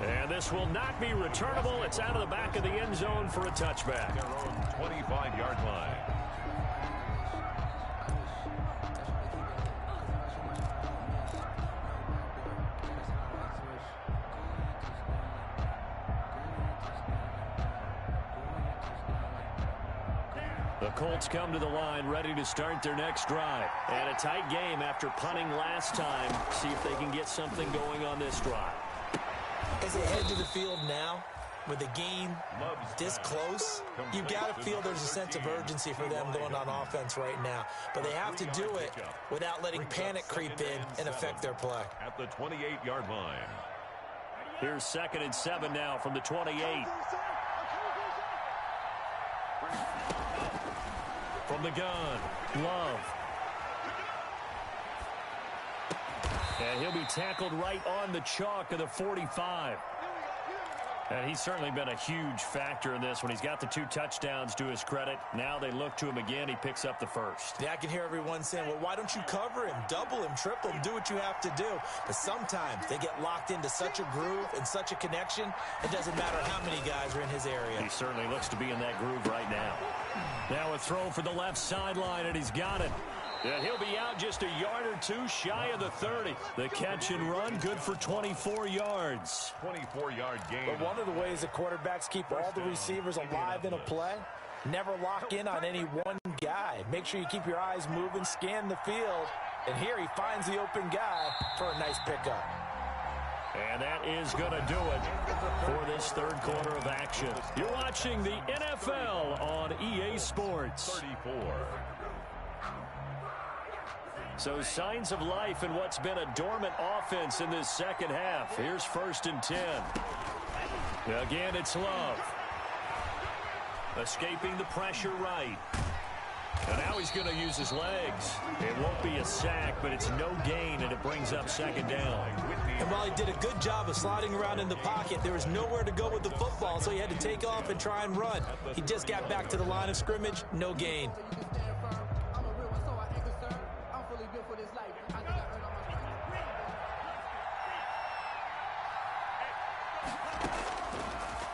And this will not be returnable. It's out of the back of the end zone for a touchback. Their own 25-yard line. The Colts come to the line ready to start their next drive. And a tight game after punting last time. See if they can get something going on this drive. As they head to the field now, with the game this close, you've got to feel there's a sense of urgency for them going on offense right now. But they have to do it without letting panic creep in and affect their play. At the 28-yard line. Here's 2nd and 7 now from the 28. From the gun, Love. And he'll be tackled right on the chalk of the 45. And he's certainly been a huge factor in this when he's got the 2 touchdowns to his credit. Now they look to him again. He picks up the first. Yeah, I can hear everyone saying, well, why don't you cover him, double him, triple him, do what you have to do. But sometimes they get locked into such a groove and such a connection, it doesn't matter how many guys are in his area. He certainly looks to be in that groove right now. Now a throw for the left sideline, and he's got it. And he'll be out just a yard or 2 shy of the 30. The catch and run, good for 24 yards. 24-yard gain. But one of the ways the quarterbacks keep all the receivers alive in a play, never lock in on any one guy. Make sure you keep your eyes moving, scan the field. And here he finds the open guy for a nice pickup. And that is going to do it for this third quarter of action. You're watching the NFL on EA Sports. 34. So signs of life in what's been a dormant offense in this second half. Here's 1st and 10. Again, it's Love. Escaping the pressure right. And now he's going to use his legs. It won't be a sack, but it's no gain, and it brings up 2nd down. And while he did a good job of sliding around in the pocket, there was nowhere to go with the football, so he had to take off and try and run. He just got back to the line of scrimmage, no gain.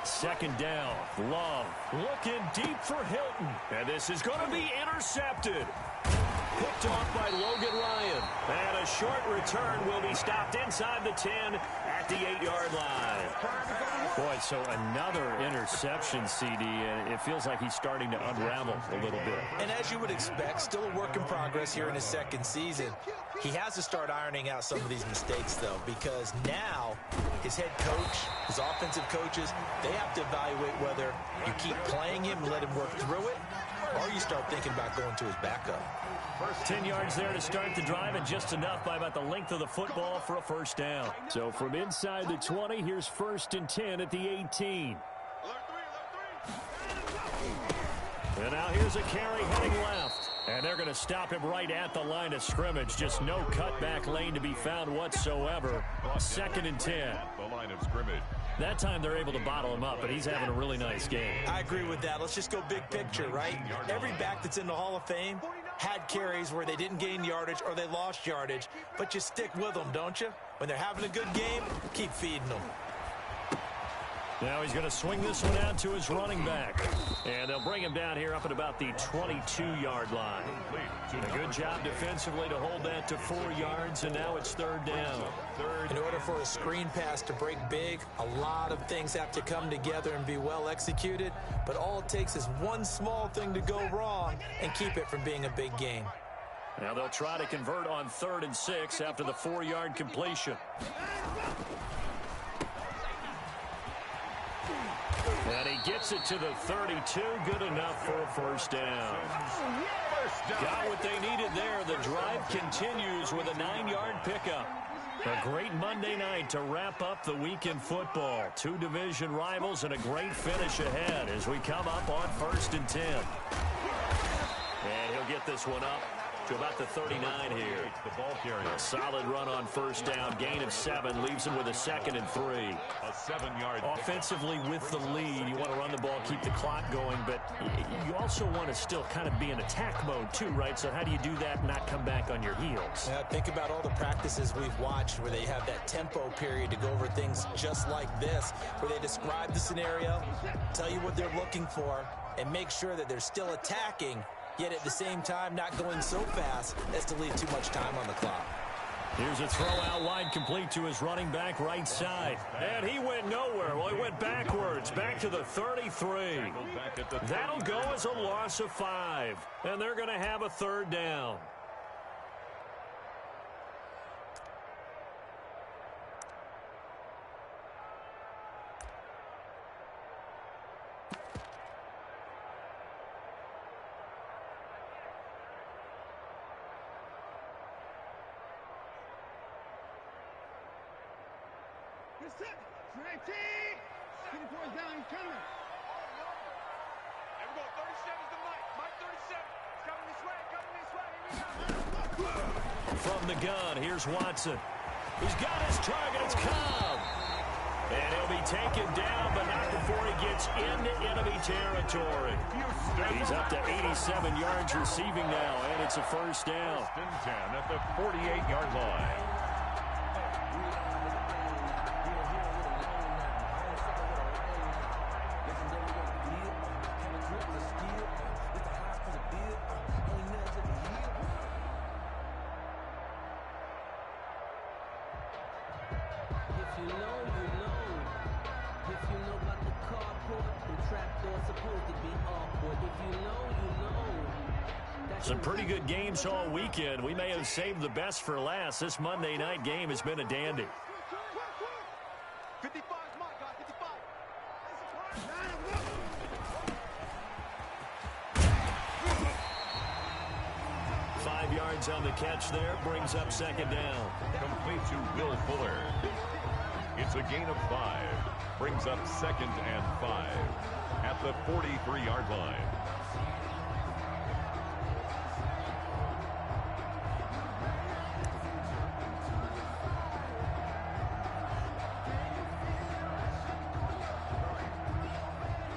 Second down, Love looking deep for Hilton. And this is going to be intercepted. Picked off by Logan Ryan. And a short return will be stopped inside the 10 at the 8-yard line. Boy, so another interception, CD, and it feels like he's starting to unravel a little bit. And as you would expect, still a work in progress here in his 2nd season. He has to start ironing out some of these mistakes, though, because now his head coach, his offensive coaches, they have to evaluate whether you keep playing him and let him work through it, or you start thinking about going to his backup. 10 yards there to start the drive, and just enough by about the length of the football for a 1st down. So from inside the 20, here's 1st and 10 at the 18. And now here's a carry heading left. And they're going to stop him right at the line of scrimmage. Just no cutback lane to be found whatsoever. 2nd and 10. The line of scrimmage. That time they're able to bottle him up, but he's having a really nice game. I agree with that. Let's just go big picture, right? Every back that's in the Hall of Fame had carries where they didn't gain yardage or they lost yardage, but you stick with them, don't you? When they're having a good game, keep feeding them. Now he's going to swing this one out to his running back. And they'll bring him down here up at about the 22-yard line. A good job defensively to hold that to 4 yards, and now it's 3rd down. In order for a screen pass to break big, a lot of things have to come together and be well executed, but all it takes is one small thing to go wrong and keep it from being a big gain. Now they'll try to convert on 3rd and 6 after the 4-yard completion. And he gets it to the 32. Good enough for a 1st down. Got what they needed there. The drive continues with a 9-yard pickup. A great Monday night to wrap up the week in football. Two division rivals and a great finish ahead as we come up on 1st and 10. And he'll get this one up to about the 39 here. The ball carrier. A solid run on 1st down. Gain of 7 leaves him with a 2nd and 3. A 7-yard. Offensively with the lead, you want to run the ball, keep the clock going, but you also want to still kind of be in attack mode too, right? So how do you do that and not come back on your heels? Yeah, think about all the practices we've watched where they have that tempo period to go over things just like this, where they describe the scenario, tell you what they're looking for, and make sure that they're still attacking, yet at the same time not going so fast as to leave too much time on the clock. Here's a throw out wide, complete to his running back right side. And he went nowhere. Well, he went backwards, back to the 33. That'll go as a loss of 5. And they're going to have a 3rd down. Get set. Straight T. Skinny boy's down. He's coming. There we go. 37's the mic. Mike 37. It's coming this way. Coming this way. Here we go. From the gun, here's Watson. He's got his target. It's Cobb. And he'll be taken down, but not before he gets into enemy territory. He's up to 87 yards receiving now, and it's a 1st down. 1st and 10 at the 48-yard line. Some pretty good games all weekend. We may have saved the best for last. This Monday night game has been a dandy. 55's Mike, guys. 55. 5 yards on the catch there. Brings up 2nd down. Complete to Will Fuller. It's a gain of 5. Brings up 2nd and 5 at the 43-yard line.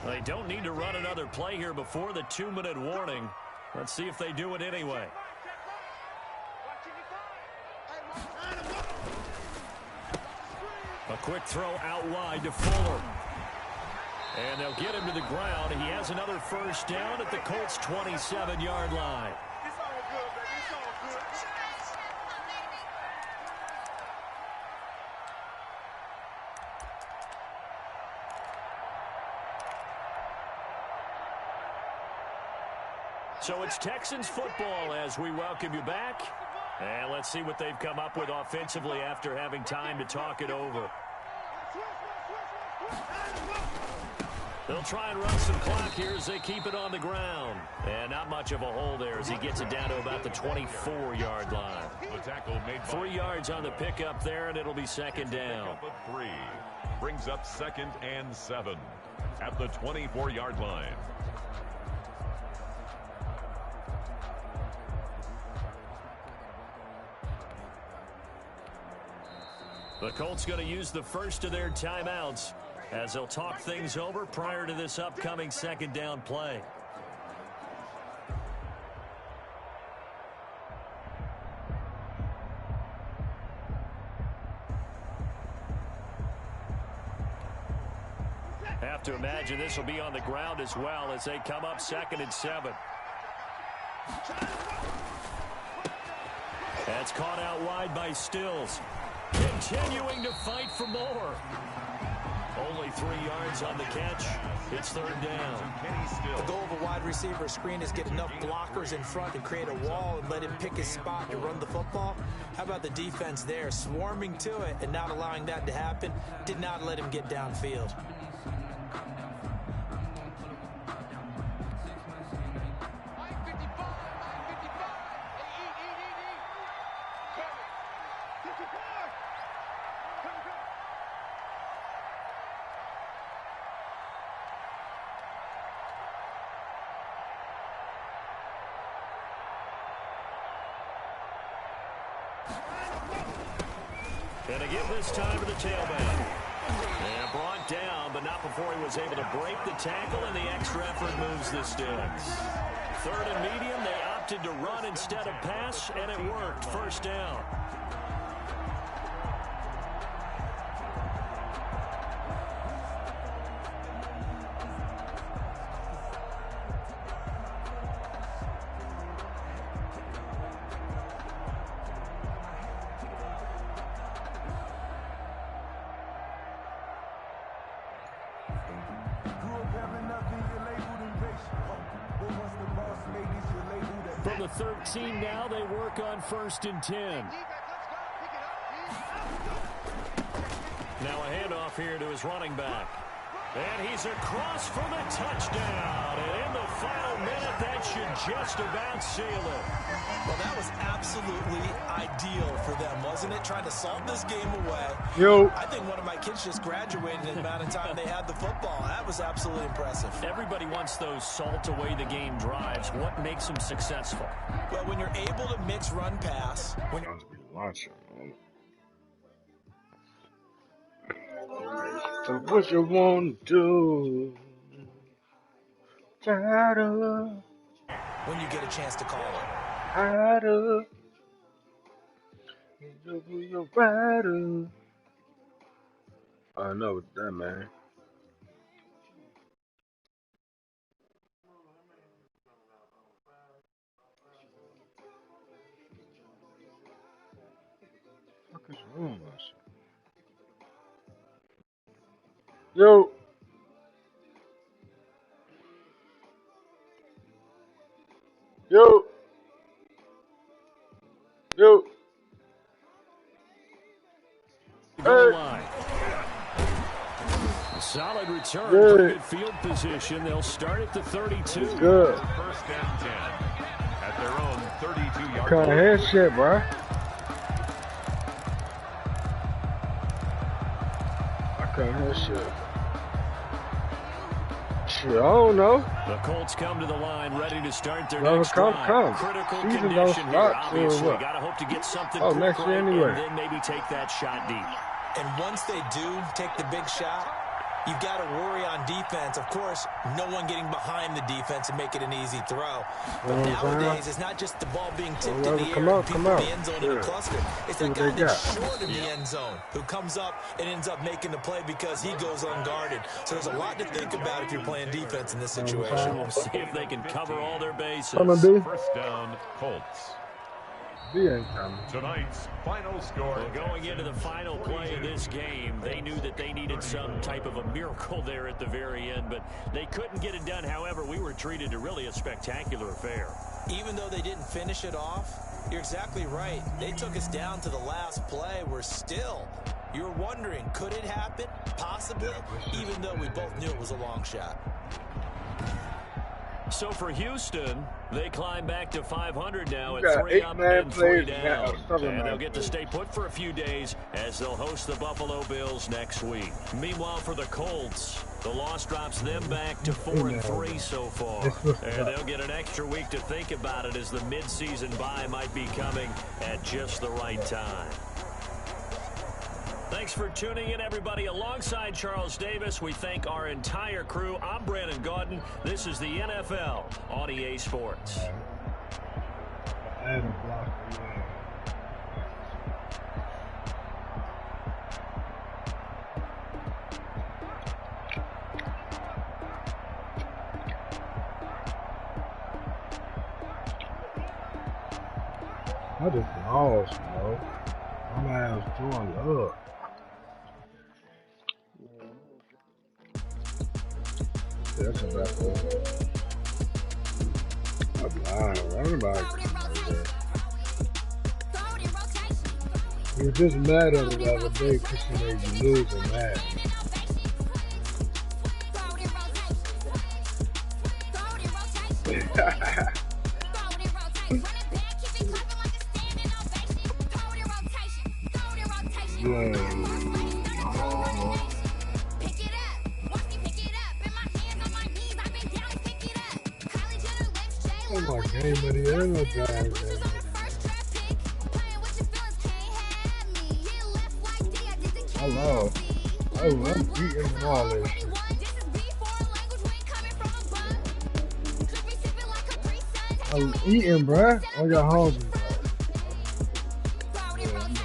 They don't need to run another play here before the 2-minute warning. Let's see if they do it anyway. A quick throw out wide to Fuller. And they'll get him to the ground. He has another 1st down at the Colts' 27-yard line. It's all good, baby. It's all good. So it's Texans football as we welcome you back. And let's see what they've come up with offensively after having time to talk it over. They'll try and run some clock here as they keep it on the ground. And not much of a hole there as he gets it down to about the 24-yard line. The tackle made 3 yards on the pickup there, and it'll be 2nd down. 3 brings up 2nd and 7 at the 24-yard line. The Colts going to use the first of their timeouts as they'll talk things over prior to this upcoming 2nd down play. Have to imagine this will be on the ground as well as they come up 2nd and 7. That's caught out wide by Stills. Continuing to fight for more. Only 3 yards on the catch. It's 3rd down. The goal of a wide receiver screen is get enough blockers in front to create a wall and let him pick his spot to run the football. How about the defense there, swarming to it and not allowing that to happen? Did not let him get downfield. And to give this time to the tailback. And brought down, but not before he was able to break the tackle, and the extra effort moves the sticks. Third and medium, they opted to run instead of pass, and it worked. First down. From the 13 now, they work on 1st and 10. Now a handoff here to his running back. And he's across for the touchdown. And in the final minute, that should just about seal it. Well, that was absolutely ideal for them, wasn't it? Trying to salt this game away. Yo. I think one of my kids just graduated in the amount of time they had the football. That was absolutely impressive. Everybody wants those salt away the game drives. What makes them successful? Well, when you're able to mix run pass. When you're So what you want to do? when you get a chance to call it. I know that, man. What is wrong with us? Yo. Yo. Yo. Hey. Solid return. Pretty good field position. They'll start at the 32. Good. 1st and 10 at their own 32-yard Kind of head shit, bro. I can't hear shit. Shit, I don't know. The Colts come to the line, ready to start their Well, next come. Critical Season condition don't here, start obviously. what? Got to hope to get something Next year anyway. and then maybe take that shot deep. And once they do take the big shot, you've got to worry on defense. Of course, no one getting behind the defense and make it an easy throw. But nowadays, it's not just the ball being tipped in the air and people in the end zone in a cluster. It's that guy that's short of the end zone who comes up and ends up making the play because he goes unguarded. So there's a lot to think about if you're playing defense in this situation. We'll see if they can cover all their bases. First down, Colts. Tonight's final score. Well, going into the final play of this game, they knew that they needed some type of a miracle there at the very end, but they couldn't get it done. However, we were treated to really a spectacular affair. Even though they didn't finish it off, you're exactly right. They took us down to the last play. We're still, you're wondering, could it happen? Possibly, even though we both knew it was a long shot. So for Houston, they climb back to 500 now at 3 up 8 and 3 players down. now. And they'll get to stay put for a few days as they'll host the Buffalo Bills next week. Meanwhile, for the Colts, the loss drops them back to 4-3 so far. And they'll get an extra week to think about it as the midseason bye might be coming at just the right time. Thanks for tuning in, everybody. Alongside Charles Davis, we thank our entire crew. I'm Brandon Gaudin. This is the NFL on EA Sports. I just lost, bro. My man was doing up. That's a bad one. I'm lying. Running back. He was just mad at me the other day because she made you lose and mad. Oh my game, but he energized. Hello. Oh, I'm eating all this shit. I'm eating, bruh. I got hungry.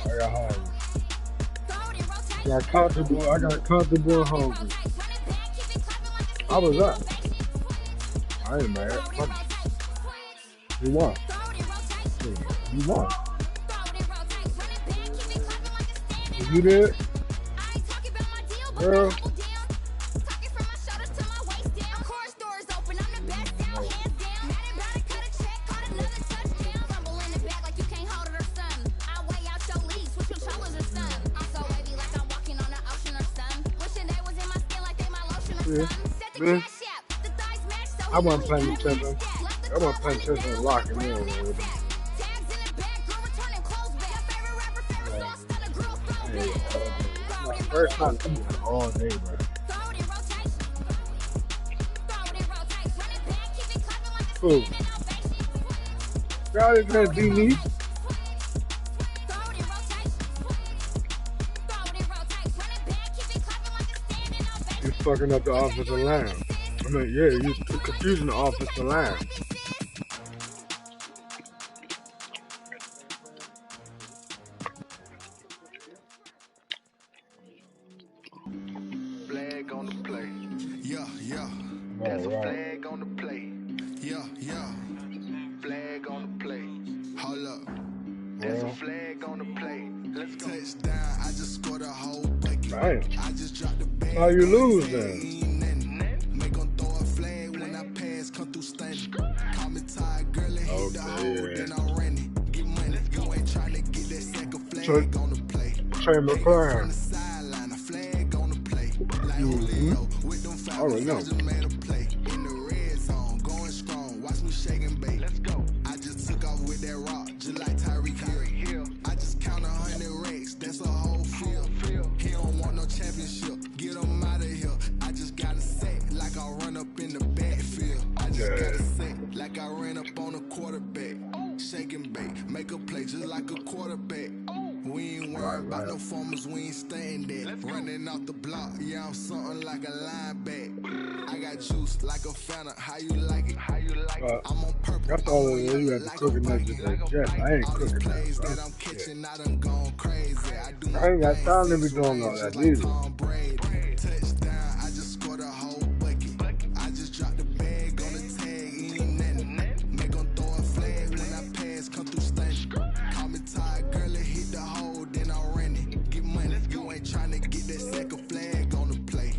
I got hungry. I got comfortable and hungry. I was up. I ain't mad. You won. You won. You did? Girl. Yeah. I wasn't paying attention. I wasn't paying attention to locking in. First time eating all day, bro. Cool. God is gonna be me. You're fucking up the offensive line. I mean, yeah, you're confusing the offensive line. Flag on the play. Yeah. That's a flag on the play. Yeah. Flag on the play. Hold up. That's a flag on the play. Let's go. Touchdown. I just scored a whole bucket. Right. I just dropped the bag. How you lose then? Make them throw a flag when I pass, come through stunning. Call me tired, girl, and hit the hole, then I ran it. Get money, you ain't trying to get that second flag on the play. Trey McClaren. On the sideline, a flag on the play. Like Julio, with them Falcons, I just made a play. In the red zone, going strong, watch me shake and bake. Let's go. I just took off with that rock, just like Tyreek Hill. I just count 100 racks, that's a whole field. He don't want no championship, get him out of here. I just got a set, like I run up in the backfield. I just got a set, like I ran up on a quarterback. Shake and bake, make a play just like a quarterback. We ain't worried about no formers, we ain't staying there. Running off the block, yeah, I'm something like a lineback. I got juice like a fountain, how you like it? I'm on purpose. That's all it is. You have to cook it next to that. Yes, I ain't cooking that. I'm catching, I done gone crazy. I ain't got time to be doing all that either. Touchdown, I just scored a whole bucket. I just dropped the bag on the tag, ain't nothing. Make them throw a flag when I pass, come through stunning. Call me tired, girl, and hit the hole, then I ran it. Get money, you ain't trying to get that second flag on the play.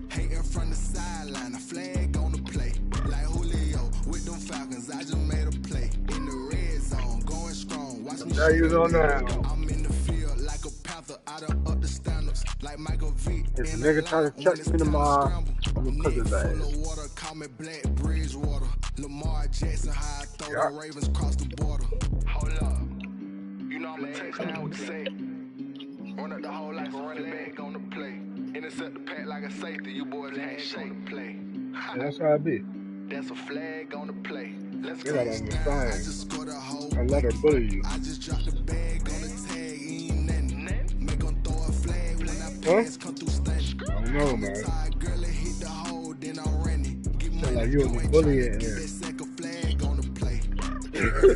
Hating from the sideline, a flag on the play. Like Julio, with them Falcons, I just made a play. In the red zone, going strong, watch me shake. I'm in the field like a panther, out of up the standards. Like Michael V. If a nigga try to check me tomorrow, I'm gonna cook his ass. Water, call me Black Bridgewater. Lamar Jackson, how I throw the Ravens across the border. Hold up. You know I'm a touchdown with the safe. Run up the whole life, running back on the play. Intercept the pack like a safety, you boys ain't shake the play. Yeah, that's how I be. That's a flag on the play. Let's go. I just scored a whole I let her bully you. I just dropped the bag on the tag, ain't nothing. Make them throw a flag when I pass, come through stunning. I don't know, man. Girl, hit the hole, then I ran it. Get money, like you was a bully in here. that second flag on the play.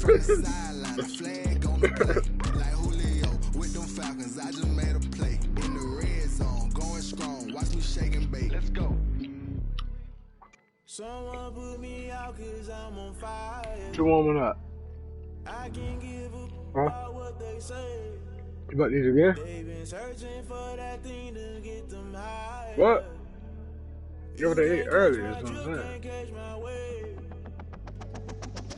From the sideline, a flag on the play. Like Julio, with them Falcons, I just made a play. In the red zone, going strong, watch me shake and bake. Let's go. Someone put me out 'cause I'm on fire. You warming up? I can give up Huh? what they say. You got these again? They've been searching for that thing to get them high. What? You over there ate earlier, is what I'm saying.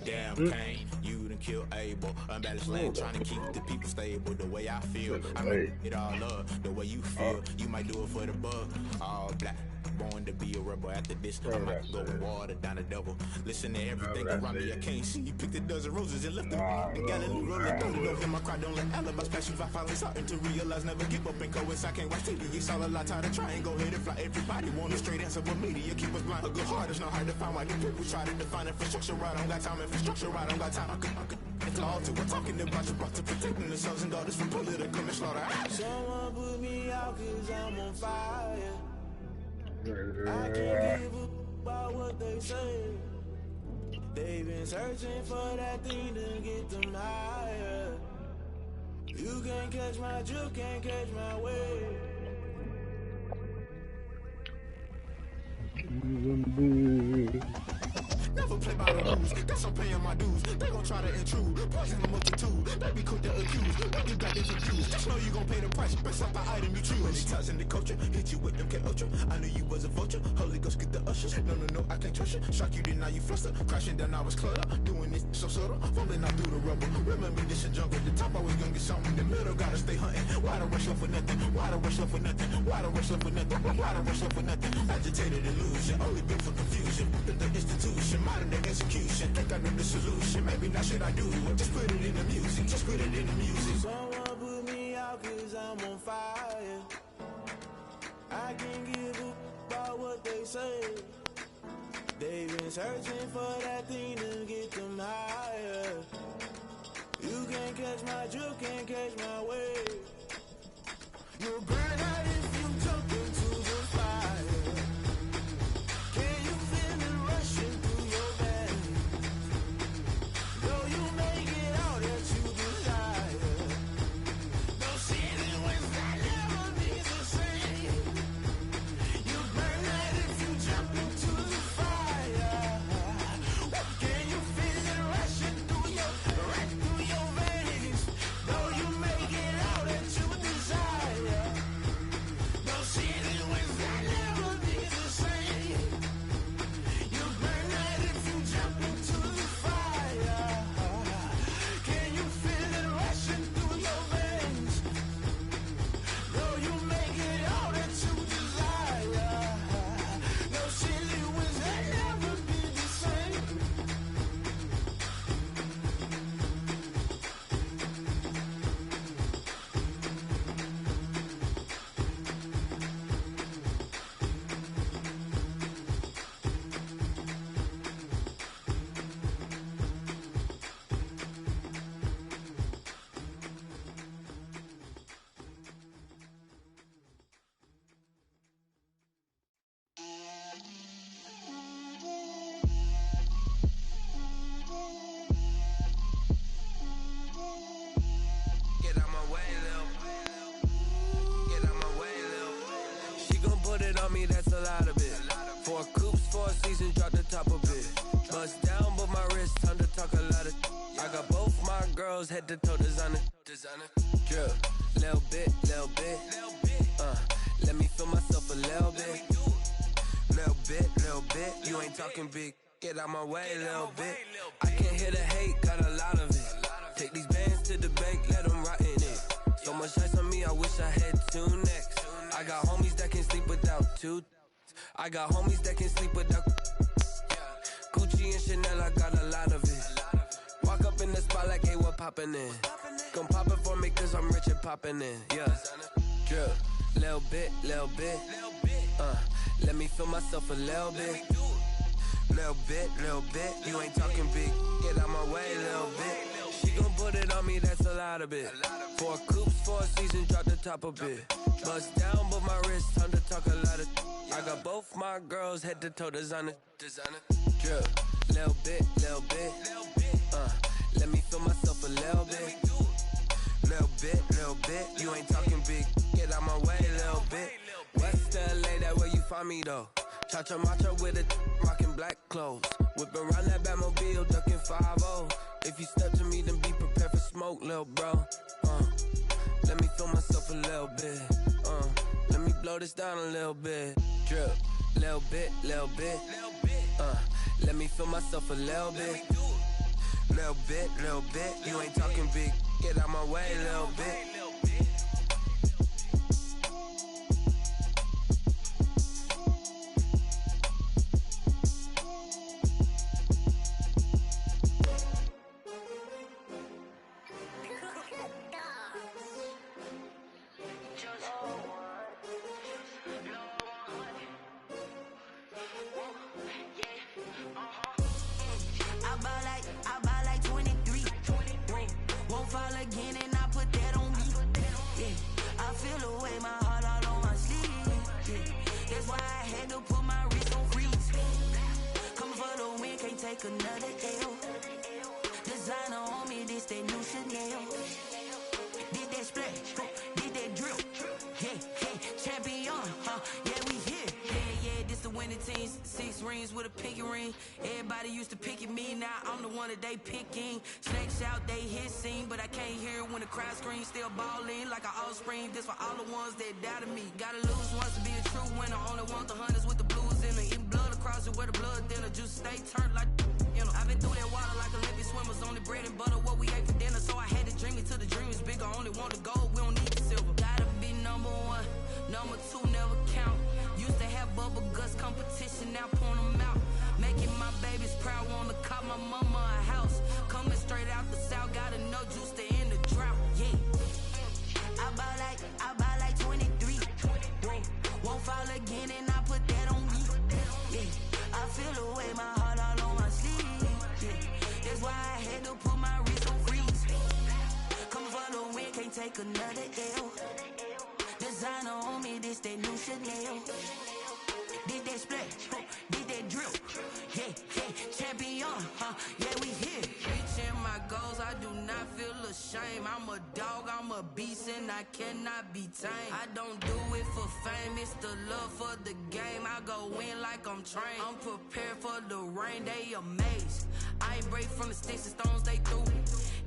Damn, Kane, you done killed Abel. Unbalanced land, trying to keep the people stable. The way I feel, I make it all up. The way you feel, you might do it for the bug. All black, born to be a rebel. After this, I might go in water down the devil. Listen to everything around me, I can't see. Picked a dozen roses and left them. The Galilee roller, don't know him, I cry, don't let alibis pass you. I finally starting to realize, never give up and coincide. I can't watch TV, it's all a lot, tired of trying, go ahead and fly. Everybody want a straight answer, but media keep us blind. A good heart is not hard to find. Why do people try to define infrastructure right? I don't got time, infrastructure right, I don't got time. I could it's all to we're talking about you, brought to protecting the sons and daughters from political and slaughter. Someone put me out cause I'm on fire. I can't give up about what they say. They've been searching for that thing to get them higher. You can't catch my drift, can't catch my wave. Never play by the rules, guess I'm paying my dues. They gon' try to intrude, poison the multitude. They be quick to accuse, when you got this accused. Just know you gon' pay the price, based off the item you choose. Many times in the culture, hit you with MK Ultra. I knew you was a vulture, Holy Ghost get the ushers. No, I can't trust you. Shock you, then now you fluster. Crashing down, I was cluttered. Doing this so subtle, falling out through the rubble. Remember this a jungle, the top always gonna get something. The middle gotta stay hunting. Why the rush up for nothing? Why the rush up for nothing? Why the rush up for nothing? Why the rush up for nothing? Agitated illusion, only built for confusion. The institution, modern day execution. Think I know the solution. Maybe not should I do it? Just put it in the music. Just put it in the music. Someone put me out cause I'm on fire. I can't give up about what they say. They've been searching for that thing to get them higher. You can't catch my drift, can't catch my wave. You'll burn out if you jump into the fire. Can you feel it rushing through your veins? Though you make it out that you desire. No ceiling when that never be the same. You burn out if you jump into the fire. Can you feel it rushing through your veins? Though you make it out that you desire. No ceiling when that never be the same. You burn out if you jump into the fire. Can you feel it rushing through your veins? Though you make it out that you desire. No silly wins that never be the same. Get out my way, Lil. Get out my way, Lil. She gon' put it on me, that's a lot of it. 4 coops, 4 seasons, drop the top a bit. Bust down, but my wrist, time to talk a lot of. I got both my girls, head to toe designer. Drip, little bit, little bit. Let me feel myself a little bit. Little bit, you ain't talking big. Get out my way, little bit. I can't hear the hate, got a lot of it. Take these bands to the bank, let them rot in it. So much ice on me, I wish I had 2 necks. I got homies that can sleep without 2. I got homies that can sleep without. Gucci and Chanel, I got a lot of it. Walk up in the spot like, hey, what poppin' in? Come pop it for me, cause I'm rich and poppin' in. Yeah, drip, little bit. Let me feel myself a little bit. Little bit, you ain't talking big. Get out my way, little bit. She gon' put it on me, that's a lot of it. 4 coops, 4 seasons, drop the top a bit. Bust down, but my wrist, time to talk a lot of. I got both my girls, head to toe designer. Drip, little bit. Let me feel myself a little bit. Little bit, you ain't talking big. Get out my way, little bit. West LA, that where you find me though. Cha-cha macha with a rockin' black clothes. Whip around that Batmobile, ducking 5-0. If you step to me, then be prepared for smoke, lil' bro. Let me feel myself a little bit. Let me blow this down a little bit. Drip, little bit. Let me feel myself a little bit. Little bit. You ain't talking big. Get out my way, little bit. I buy like 23. Won't fall again and I put that on me. Yeah, I feel away my heart all on my sleeve. Yeah, that's why I had to put my wrist on freeze. Coming for the win, can't take another L. Designer on me, this that new Chanel. Did that splash, did that drill. Yeah, champion, yeah, we here. Yeah, this the winning team. 6 rings with a pinky ring. Everybody used to pick at me, now I'm the one that they picking. Snakes out, they hit scene, but I can't hear when the crowd screams. Still balling like an offspring. This for all the ones that doubted me. Gotta lose once to be a true winner. Only want the hunters with the blues in it. Eating blood across it where the blood thinner. Juice stay turned like, you know. I've been through that water like Olympic swimmers. Only bread and butter, what we ate for dinner. So I had to dream it till the dream is bigger. Only want the gold, we don't need the silver. Gotta be number 1, number 2 never count. Used to have bubble guts competition, now point them out. Making my babies proud, wanna cop my mama a house. Coming straight out the south, gotta know juice to end the drought. Yeah, I buy like 23. Won't fall again and I put that on me. Yeah, I feel away my heart all on my sleeve. Yeah, that's why I had to put my wrist on freeze. Coming for the win, can't take another L. Designer on me, this that new Chanel. Did that splash, did that drill. Yeah, champion, yeah, we here. Reaching my goals, I do not feel ashamed. I'm a dog, I'm a beast, and I cannot be tamed. I don't do it for fame, it's the love for the game. I go in like I'm trained. I'm prepared for the rain, they amazed. I ain't break from the sticks and stones they threw.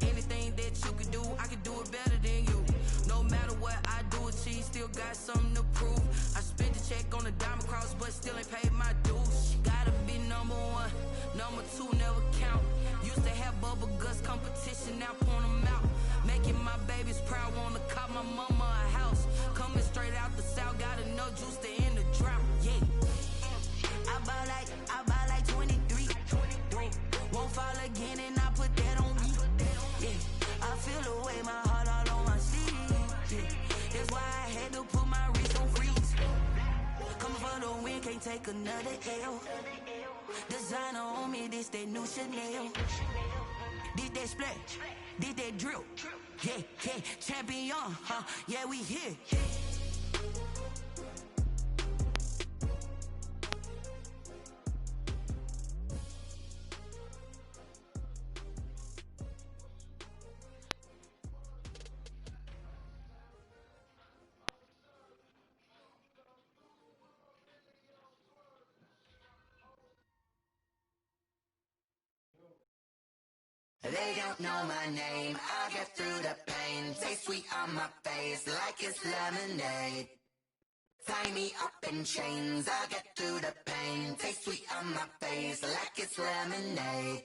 Anything that you can do, I can do it better than you. No matter what I do, achieve, still got something to prove. I spent the check on the diamond cross, but still ain't paid my dues. Gotta be number 1, number 2 never count. Used to have bubble guts competition, now point them out. Making my babies proud, wanna cop my mama a house. Coming straight out the south, gotta know juice to end the drought. Yeah, I buy like 23. Won't fall again and I put that on me. Yeah, I feel away my heart all on my sleeve. Yeah, that's why I had to put my wrist on freeze. Coming for the win, can't take another L. Designer on me, this that new Chanel. Did that splash, did that drill. Yeah, champion, yeah, we here. They don't know my name, I get through the pain. Taste sweet on my face like it's lemonade. Tie me up in chains, I get through the pain. Taste sweet on my face like it's lemonade.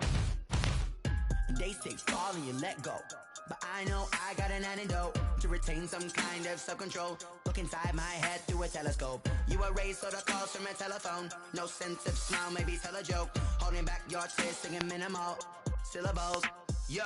They say fall and you let go, but I know I got an antidote to retain some kind of self-control. Look inside my head through a telescope. You erase all the calls from a telephone. No sense of smile, maybe tell a joke. Holding back your tears, singing minimal syllables. Yeah,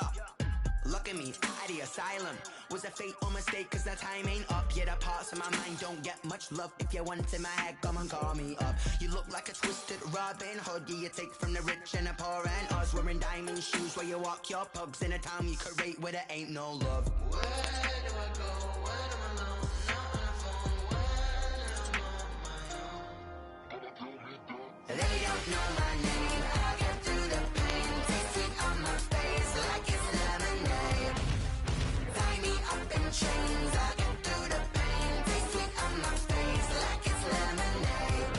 look at me, at the asylum. Was a fate or mistake, cause the time ain't up. Yeah, the parts of my mind don't get much love. If you want in my head, come and call me up. You look like a twisted Robin Hood. Yeah, you take from the rich and the poor and us. Wearing diamond shoes where you walk your pugs. In a town you create where there ain't no love. Where do I go when I'm alone? Not on the phone when I'm on my own. They don't know my name, I get through the pain. Taste sweet on my face like it's lemonade. Tie me up in chains, I get through the pain. Taste sweet on my face like it's lemonade.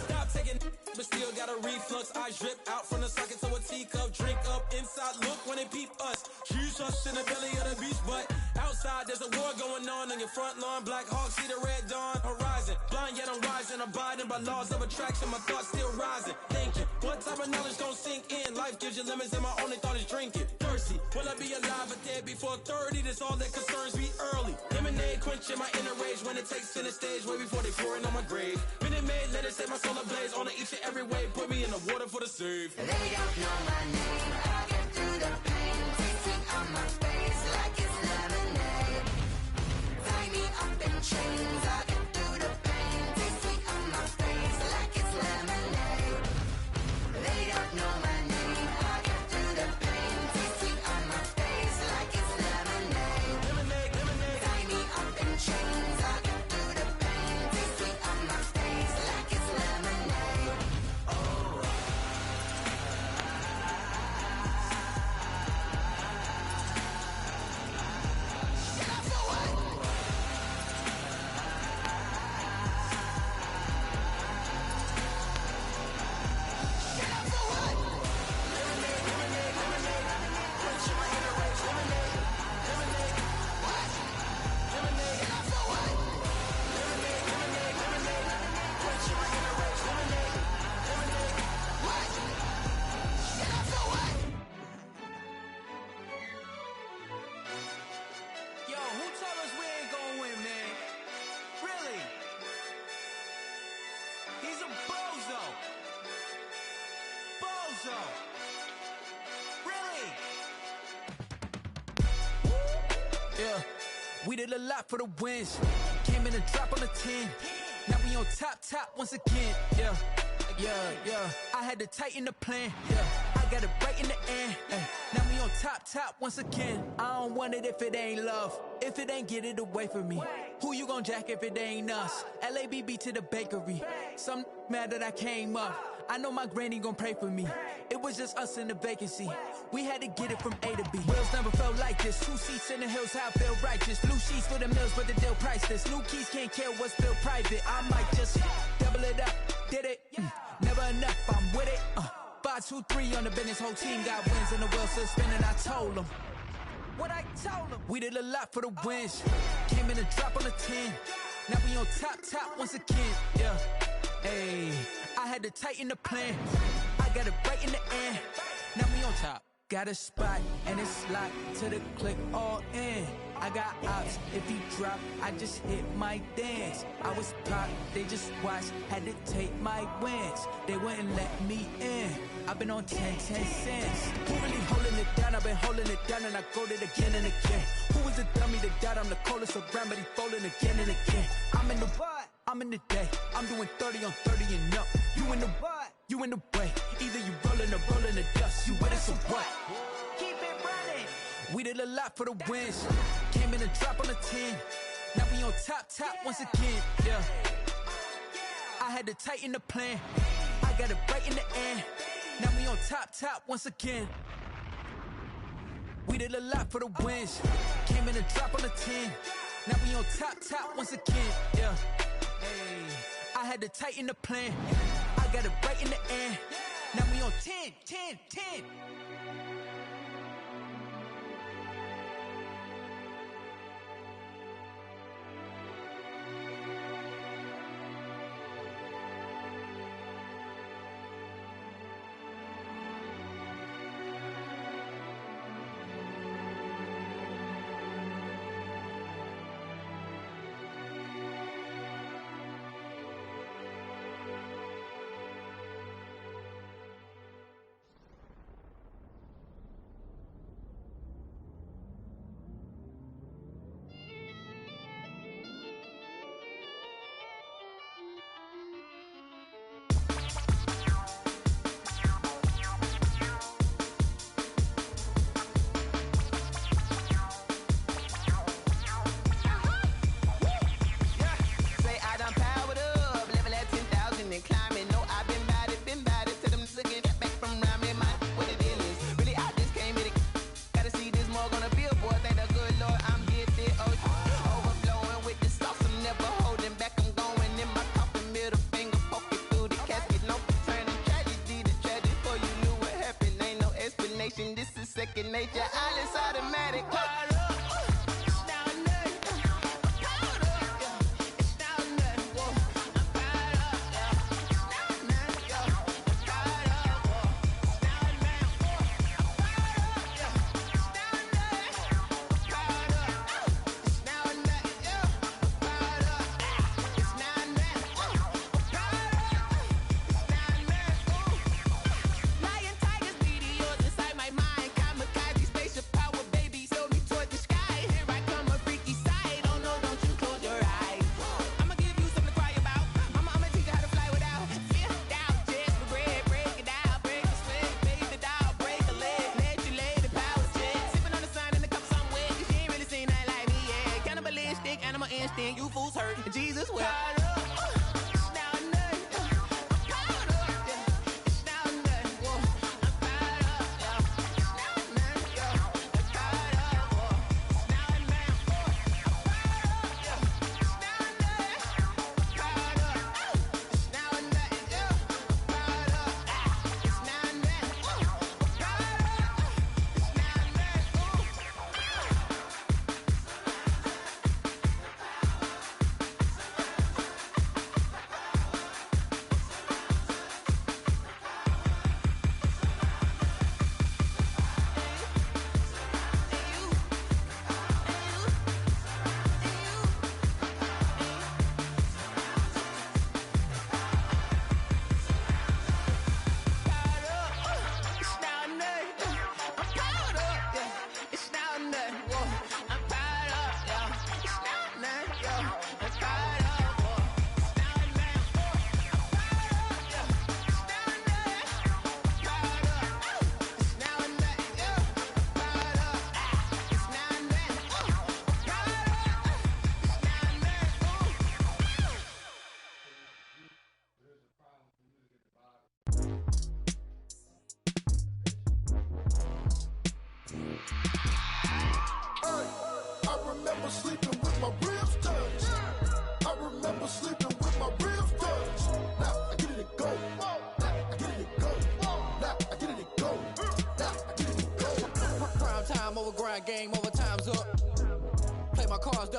Stop taking but still got a reflux. Eyes drip out from the socket to a teacup. Drink up inside, look when they peep us. Choose us in the belly of the beach, but outside there's a war going on your front lawn. Black Hawk, see the red dawn horizon. Blind yet I'm rising, abiding by laws of attraction. My thoughts still rising. Thinking, what type of knowledge gon' sink in? Life gives you limits and my only thought is drinking. Thirsty, will I be alive or dead before 30? That's all that concerns me early. Lemonade quenching my inner rage when it takes center stage way before they pour it on my grave. Minute Maid, let it set my soul ablaze on each and every way. Put me in the water for the save. They don't know my name, I get through the pain. Taste sweet on my face like it's lemonade. Tie me up in chains. yeah. We did a lot for the wins. Came in and dropped on the 10. Now we on top once again, yeah. I had to tighten the plan, yeah. I got it right in the end, ay. Now we on top once again. I don't want it if it ain't love. If it ain't, get it away from me. Who you gon' jack if it ain't us? LABB to the bakery. Some mad that I came up. I know my granny gon' pray for me. It was just us in the vacancy. We had to get it from A to B. Wheels never felt like this. 2 seats in the hills, how I feel righteous. Blue sheets for the mills, but the deal priceless. New keys can't care what's still private. I might just double it up. Did it? Never enough, I'm with it. 5, 2, 3 on the business. Whole team got wins and the wheels still spinning. I told them what I told them. We did a lot for the wins. Came in and dropped on the 10. Now we on top once again, yeah. Hey, I had to tighten the plan. I got it right in the end. Now we on top. Got a spot and it's locked to the click all in. I got ops, if he drop, I just hit my dance. I was pop, they just watched, had to take my wins. They wouldn't let me in. I've been on 10 cents. Who really holding it down? I've been holding it down and I go it again and again. Who was the dummy that died? I'm the coldest around, but he folding again and again. I'm in the what? I'm in the day. I'm doing 30 on 30 and up. You in the what? You in the way. Either you rolling or rolling the dust. You with us or what? Keep it running. We did a lot for the wins. Came in and dropped on the 10. Now we on top once again, yeah. I had to tighten the plan. I got it right in the end. Now we on top once again. We did a lot for the wins. Came in and dropped on the 10. Now we on top once again, yeah. Hey, I had to tighten the plan. I got it right in the end. Now we on 10. Second nature, all is automatic. You fools hurt, Jesus will.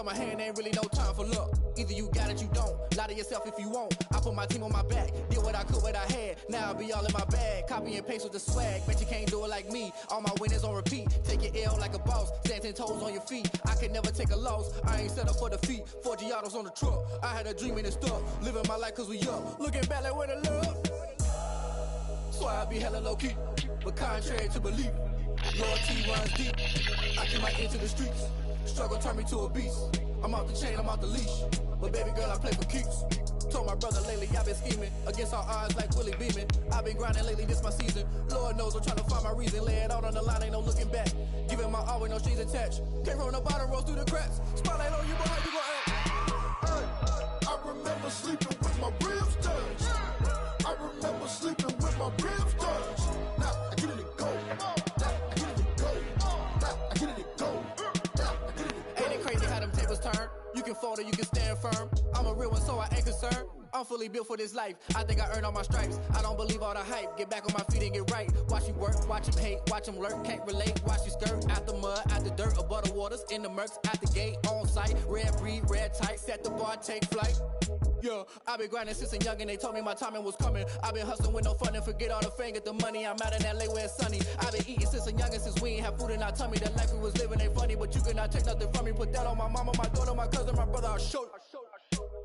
Summer hand ain't really no time for luck. Either you got it, you don't. Lie to yourself if you won't. I put my team on my back. Did what I could, what I had. Now I'll be all in my bag. Copy and paste with the swag. Bet you can't do it like me. All my winners on repeat. Take your L like a boss. Stand 10 toes on your feet. I can never take a loss. I ain't set up for defeat. 4 Giottos on the truck. I had a dream and it's stuck. Living my life cause we up. Looking back like where the love. So I be hella low key. But contrary to belief. Loyalty runs deep. I keep my ear to the streets. Struggle turned me to a beast. I'm off the chain, I'm off the leash. But baby girl, I play for keeps. Told my brother lately, I've been scheming. Against all odds like Willie Beeman. I've been grinding lately, this my season. Lord knows I'm trying to find my reason. Lay it out on the line, ain't no looking back. Giving my all with no strings attached. Came from the bottom, rose through the cracks. Spotlight on you, boy, how you gon' act? I remember sleeping with my ribs touched. I remember sleeping with my ribs touched. Now I get it and go. Now I get it and go. Now I get it and go. Ain't it crazy how them tables turn? You can fold or you can stand firm. I'm a real one, so I ain't concerned. I'm fully built for this life. I think I earned all my stripes. I don't believe all the hype. Get back on my feet and get right. Watch you work, watch him hate, watch him lurk. Can't relate, watch you skirt. Out the mud, out the dirt, above the waters, in the murks, out the gate, on site. Red breed, red tight, set the bar, take flight. Yeah, I been grinding since a youngin', they told me my timing was coming. I been hustling with no fun and forget all the fame, get the money. I'm out in LA where it's sunny. I been eating since a youngin', since we ain't have food in our tummy. The life we was living ain't funny, but you cannot take nothing from me. Put that on my mama, my daughter, my cousin, my brother, I'll show you.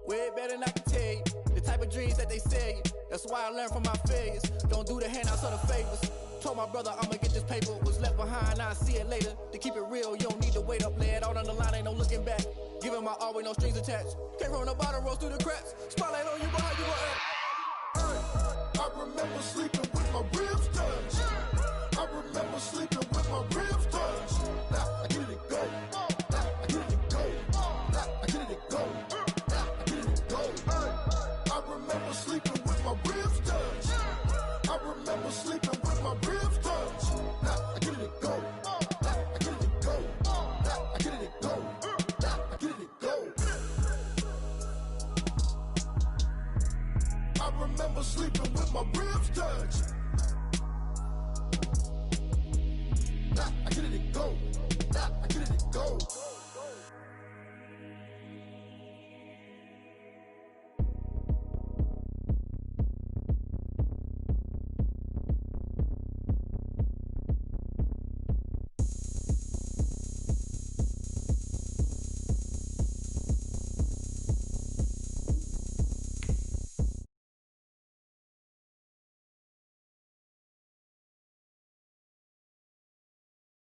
Way better than I can tell you. The type of dreams that they sell you. That's why I learned from my failures. Don't do the handouts or the favors. Told my brother I'ma get this paper. Was left behind, I'll see it later. To keep it real, you don't need to wait up. Lay it out on the line, ain't no looking back. Giving my all with no strings attached. Came from the bottom, rose through the cracks. Spotlight on you, but how you gon' act? I remember sleeping with my ribs touched. I remember sleeping with my ribs touched. Now I get it and go. Now I get it and go. Now I get it and go. Now I get it and go. I remember sleeping with my ribs touched. I remember sleeping with my ribs touched. Now I get it and go. Now I get it and go. Now I get it and go. Now I get it and go. I remember sleeping with my ribs touched.